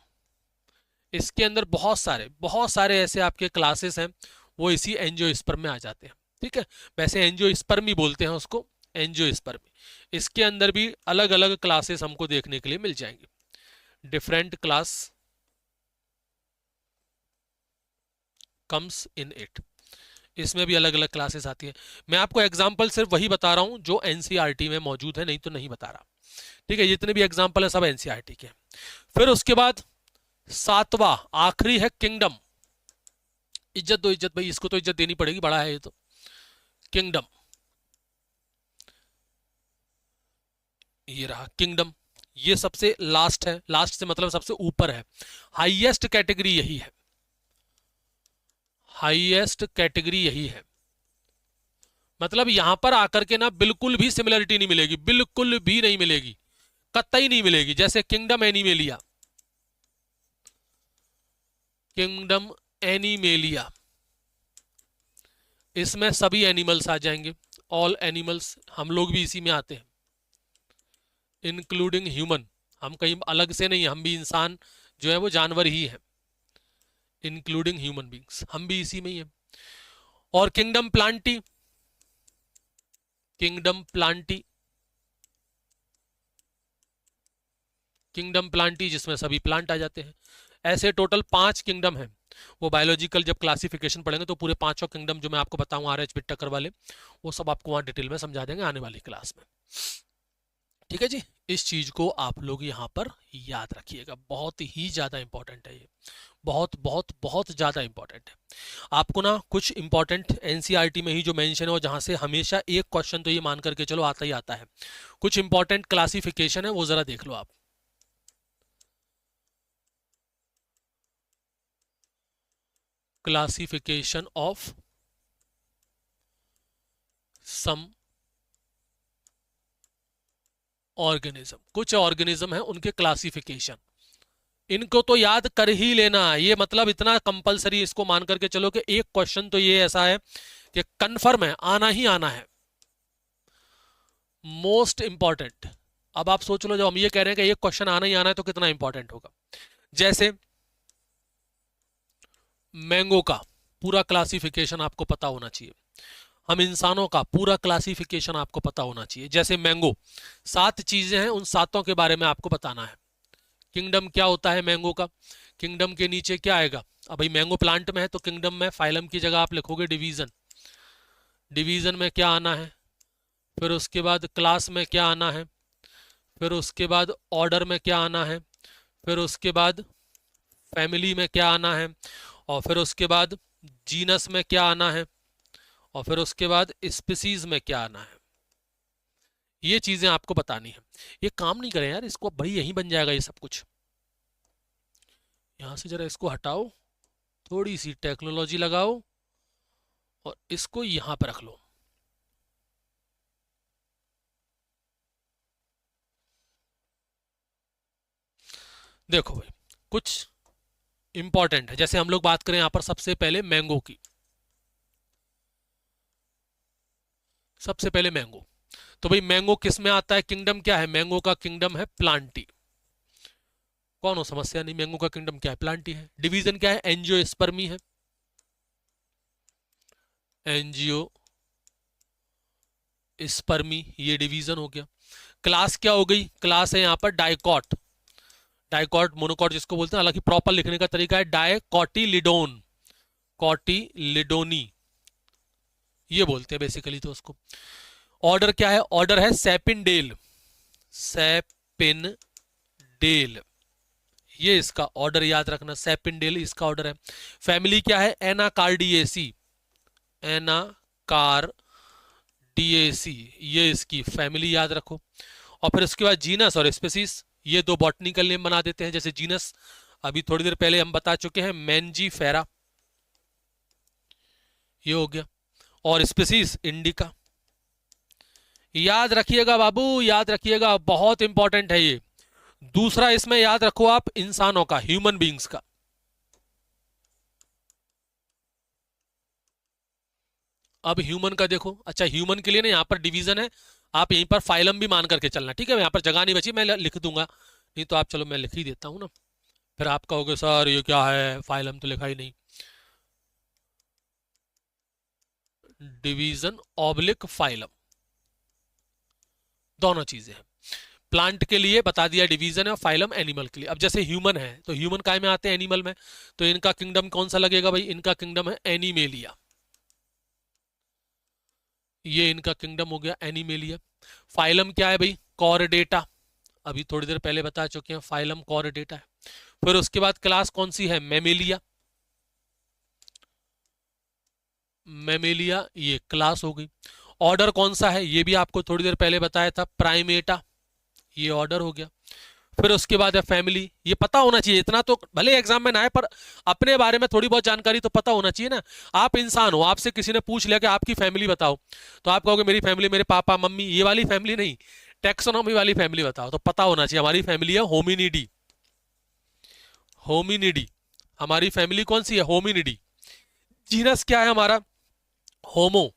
इसके अंदर बहुत सारे ऐसे आपके क्लासेस हैं, वो इसी एंजियोस्पर्म में आ जाते हैं। ठीक है, वैसे एंजियोस्पर्म ही बोलते हैं उसको, एंजियोस्पर्म। इसके अंदर भी अलग अलग क्लासेस हमको देखने के लिए मिल जाएंगे, different class comes in it, इसमें भी अलग अलग क्लासेस आती हैं। मैं आपको एग्जाम्पल सिर्फ वही बता रहा हूं जो एनसीईआरटी में मौजूद है, नहीं तो नहीं बता रहा। ठीक है, जितने भी एग्जाम्पल है सब एनसीईआरटी के हैं। फिर उसके बाद सातवां आखिरी है किंगडम। इज्जत दो, इज्जत भाई, इसको तो इज्जत देनी पड़ेगी, बड़ा है ये तो। किंगडम, ये रहा किंगडम, ये सबसे लास्ट है, लास्ट से मतलब सबसे ऊपर है, हाईएस्ट कैटेगरी यही है, हाईएस्ट कैटेगरी यही है। मतलब यहां पर आकर के ना बिल्कुल भी सिमिलरिटी नहीं मिलेगी, बिल्कुल भी नहीं मिलेगी, कतई नहीं मिलेगी। जैसे किंगडम एनिमेलिया, किंगडम एनिमेलिया, इसमें सभी एनिमल्स आ जाएंगे, ऑल एनिमल्स, हम लोग भी इसी में आते हैं, इंक्लूडिंग ह्यूमन, हम कहीं अलग से नहीं, हम भी इंसान जो है वो जानवर ही है, इंक्लूडिंग ह्यूमन बींग्स, हम भी इसी में ही है। और kingdom Plantae, kingdom Plantae, kingdom Plantae जिसमें सभी प्लांट आ जाते हैं। ऐसे टोटल 5 किंगडम हैं। वो बायोलॉजिकल जब क्लासिफिकेशन पढ़ेंगे तो पूरे 5 किंगडम जो मैं आपको बताऊं आर एच बिट्टकर वाले, वो सब आपको वहां डिटेल में समझा देंगे आने वाली क्लास में। ठीक है जी, इस चीज को आप लोग यहाँ पर याद रखिएगा, बहुत ही ज्यादा इंपॉर्टेंट है ये, बहुत बहुत बहुत ज्यादा इंपॉर्टेंट है। आपको ना कुछ इंपॉर्टेंट एनसीईआरटी में ही जो मेंशन है, और जहां से हमेशा एक क्वेश्चन तो ये मान करके चलो आता ही आता है, कुछ इंपॉर्टेंट क्लासिफिकेशन है वो जरा देख लो आप। क्लासिफिकेशन ऑफ सम ऑर्गेनिज्म, कुछ ऑर्गेनिज्म है उनके क्लासिफिकेशन, इनको तो याद कर ही लेना। ये मतलब इतना कंपलसरी इसको मान करके चलो कि एक क्वेश्चन तो ये ऐसा है कि कंफर्म है, आना ही आना है, मोस्ट इंपॉर्टेंट। अब आप सोच लो, जब हम ये कह रहे हैं कि एक क्वेश्चन आना ही आना है तो कितना इंपॉर्टेंट होगा। जैसे मैंगो का पूरा क्लासिफिकेशन आपको पता होना चाहिए, हम इंसानों का पूरा क्लासिफिकेशन आपको पता होना चाहिए। जैसे मैंगो, 7 चीजें हैं, उन 7 के बारे में आपको बताना है। किंगडम क्या होता है मैंगो का, किंगडम के नीचे क्या आएगा? अब भाई मैंगो प्लांट में है तो किंगडम में फाइलम की जगह आप लिखोगे डिवीजन, डिवीजन में क्या आना है, फिर उसके बाद क्लास में क्या आना है, फिर उसके बाद ऑर्डर में क्या आना है, फिर उसके बाद फैमिली में क्या आना है, और फिर उसके बाद जीनस में क्या आना है, और फिर उसके बाद स्पीसीज में क्या आना है। ये चीजें आपको बतानी है। ये काम नहीं करें यार, इसको भाई यहीं बन जाएगा ये सब कुछ। यहां से जरा इसको हटाओ, थोड़ी सी टेक्नोलॉजी लगाओ और इसको यहां पर रख लो। देखो भाई, कुछ इंपॉर्टेंट है, जैसे हम लोग बात करें यहां पर सबसे पहले मैंगो की। सबसे पहले मैंगो, तो भाई मैंगो किस में आता है, किंगडम क्या है, मैंगो का किंगडम है प्लांटी। कौन हो, समस्या नहीं, मैंगो का किंगडम क्या है, प्लांटी है। डिवीजन क्या है, एंजियोस्पर्मी है, एंजियो स्पर्मी, ये डिवीजन हो गया। क्लास क्या हो गई, क्लास है यहाँ पर डाइकॉट, डाइकॉट मोनोकॉट जिसको बोलते हैं, हालांकि प्रॉपर लिखने का तरीका है डाइकॉटिलिडोन, कॉटिलिडोनी ये बोलते हैं बेसिकली तो उसको। ऑर्डर क्या है, ऑर्डर है सेपिनडेल, सेपिनडेल, ये इसका ऑर्डर याद रखना, सेपिनडेल इसका ऑर्डर है। फैमिली क्या है, एनाकार्डिएसी, एनाकार्डिएसी ये इसकी फैमिली याद रखो। और फिर उसके बाद जीनस और स्पेसीज, ये दो बॉटनिकल नेम बना देते हैं। जैसे जीनस अभी थोड़ी देर पहले हम बता चुके हैं, मैंजीफेरा, ये हो गया। और स्पेसीज इंडिका, याद रखिएगा बाबू, याद रखिएगा, बहुत इंपॉर्टेंट है ये। दूसरा इसमें याद रखो आप इंसानों का, ह्यूमन बींग्स का। अब ह्यूमन का देखो, अच्छा ह्यूमन के लिए ना यहाँ पर डिवीजन है, आप यहीं पर फाइलम भी मान करके चलना, ठीक है। यहाँ पर जगह नहीं बची, मैं लिख दूंगा, नहीं तो आप चलो मैं लिख ही देता हूँ ना, फिर आप कहोगे सर ये क्या है, फाइलम तो लिखा ही नहीं। डिवीजन ऑब्लिक फाइलम, दोनों चीजें हैं। प्लांट के लिए बता दिया डिवीजन है, और फाइलम एनिमल के लिए। अब जैसे ह्यूमन है तो ह्यूमन काय में आते हैं, एनिमल में, तो इनका किंगडम कौन सा लगेगा भाई, इनका किंगडम है एनिमेलिया, ये इनका किंगडम हो गया एनिमेलिया। फाइलम क्या है भाई, कॉर्डेटा, अभी थोड़ी देर पहले बता चुके हैं, फाइलम कॉर्डेटा है। फिर उसके बाद क्लास कौन सी है, मेमेलिया, मेमेलिया ये क्लास हो गई। ऑर्डर कौन सा है, ये भी आपको थोड़ी देर पहले बताया था, प्राइमेटा, ये ऑर्डर हो गया। फिर उसके बाद है फैमिली, ये पता होना चाहिए, इतना तो भले एग्जाम में ना आए पर अपने बारे में थोड़ी बहुत जानकारी तो पता होना चाहिए ना। आप इंसान हो, आपसे किसी ने पूछ लिया कि आपकी फैमिली बताओ, तो आप कहोगे मेरी फैमिली मेरे पापा मम्मी, ये वाली फैमिली नहीं, टेक्सोनॉमी वाली फैमिली बताओ, तो पता होना चाहिए हमारी फैमिली है होमिनिडी, होमिनिडी, हमारी फैमिली कौन सी है, होमिनिडी। जीनस क्या है हमारा, होमो,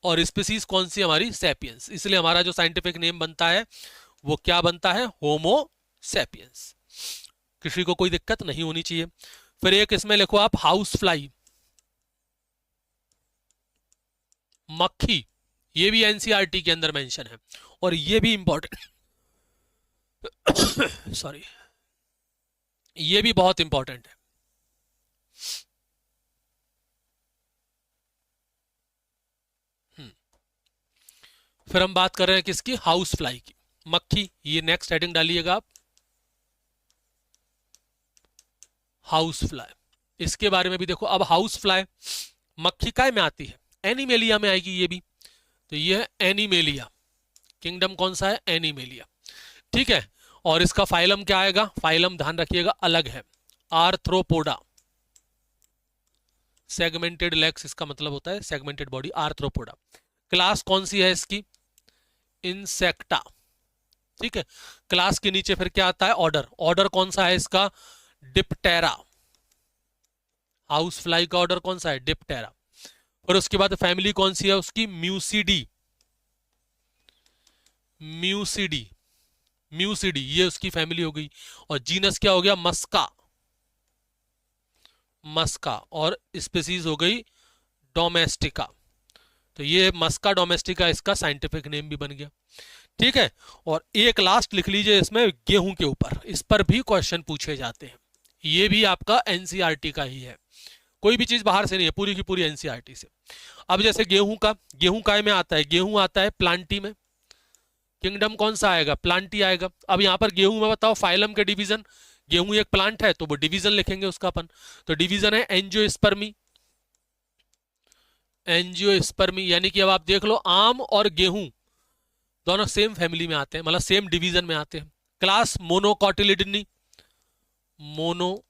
और स्पीसीज कौन सी हमारी, सैपियंस। इसलिए हमारा जो साइंटिफिक नेम बनता है वो क्या बनता है, होमो सैपियंस। किसी को कोई दिक्कत नहीं होनी चाहिए। फिर एक इसमें लिखो आप हाउस फ्लाई, मक्खी, ये भी एनसीईआरटी के अंदर मेंशन है, और ये भी इंपॉर्टेंट सॉरी, ये भी बहुत इंपॉर्टेंट है। फिर हम बात कर रहे हैं किसकी, हाउस फ्लाई की, मक्खी, ये नेक्स्ट हेडिंग डालिएगा आप, हाउस फ्लाई। इसके बारे में भी देखो। अब हाउस फ्लाई मक्खी काय में आती है, एनिमेलिया में आएगी ये भी, तो ये है एनिमेलिया, किंगडम कौन सा है, एनिमेलिया, ठीक है। और इसका फाइलम क्या आएगा, फाइलम ध्यान रखिएगा अलग है, आर्थ्रोपोडा, सेगमेंटेड लेग्स इसका मतलब होता है, सेगमेंटेड बॉडी, आर्थ्रोपोडा। क्लास कौन सी है इसकी, इंसेक्टा, ठीक है। क्लास के नीचे फिर क्या आता है, ऑर्डर, ऑर्डर कौन सा है इसका, डिप्टेरा, हाउस फ्लाई का ऑर्डर कौन सा है, डिप्टेरा। और उसके बाद फैमिली कौन सी है उसकी, म्यूसिडी, म्यूसिडी, म्यूसिडी ये उसकी फैमिली हो गई। और जीनस क्या हो गया, मस्का, मस्का, और स्पीसीज हो गई डोमेस्टिका, तो ये मस्का डोमेस्टिका इसका साइंटिफिक नेम भी बन गया, ठीक है। और एक लास्ट लिख लीजिए इसमें, गेहूं के ऊपर, इस पर भी क्वेश्चन पूछे जाते हैं, ये भी आपका एनसीईआरटी का ही है, कोई भी चीज बाहर से नहीं है, पूरी की पूरी एनसीईआरटी से। अब जैसे गेहूं का, गेहूं काय में आता है, गेहूं आता है प्लांटी में, किंगडम कौन सा आएगा, प्लांटी आएगा। अब यहां पर गेहूं में बताओ फाइलम के डिवीजन, गेहूं एक प्लांट है तो वो डिवीजन लिखेंगे उसका अपन, तो डिवीजन है एंजियोस्पर्मी, एंजियोस्पर्मी, यानी कि अब आप देख लो आम और गेहूं दोनों सेम फैमिली में आते हैं, मतलब सेम डिवीजन में आते हैं। क्लास मोनोकॉटिलिडनी, मोनोकॉटिलिडनी,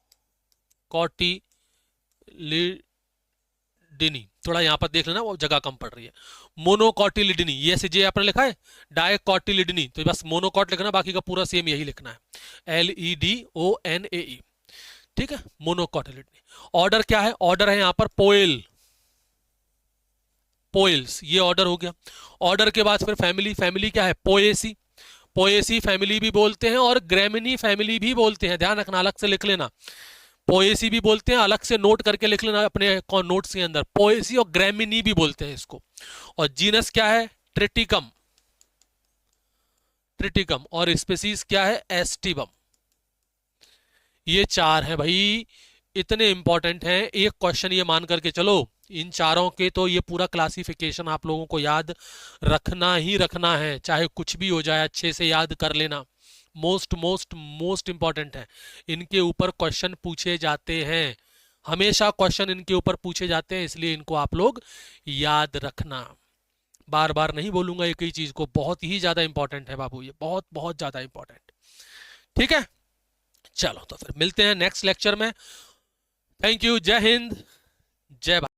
थोड़ा यहाँ पर देख लेना, वो जगह कम पड़ रही है। मोनोकॉटिलिडनी, ये से जे आपने लिखा है, डायकॉटिलिडनी, तो बस मोनोकॉट लिखना, बाकी का पूरा सेम यही लिखना है, LEDONAE, ठीक है, मोनोकॉटिलिडनी। ऑर्डर क्या है? ऑर्डर है यहाँ पर पोएल, पोएल्स, ये ऑर्डर हो गया। ऑर्डर के बाद फिर फैमिली, फैमिली क्या है? पोएसी, पोएसी फैमिली भी बोलते हैं और ग्रेमिनी फैमिली भी बोलते हैं, ध्यान रखना, अलग से लिख लेना। पोएसी भी बोलते हैं, अलग से नोट करके लिख लेना अपने नोट्स के अंदर, पोएसी और ग्रेमिनी भी बोलते हैं इसको। और जीनस क्या है? Triticum, Triticum. और स्पीसीज क्या है? एस्टिबम। ये चार है भाई, इतने इंपॉर्टेंट हैं। एक क्वेश्चन ये मान करके चलो, इन चारों के तो ये पूरा क्लासिफिकेशन आप लोगों को याद रखना ही रखना है, चाहे कुछ भी हो जाए, अच्छे से याद कर लेना। मोस्ट मोस्ट मोस्ट इंपॉर्टेंट है, इनके ऊपर क्वेश्चन पूछे जाते हैं, हमेशा क्वेश्चन इनके ऊपर पूछे जाते हैं, इसलिए इनको आप लोग याद रखना। बार बार नहीं बोलूंगा एक ही चीज को, बहुत ही ज्यादा इंपॉर्टेंट है बाबू, ये बहुत बहुत ज्यादा इंपॉर्टेंट। ठीक है, चलो तो फिर मिलते हैं नेक्स्ट लेक्चर में। थैंक यू, जय हिंद, जय भारत।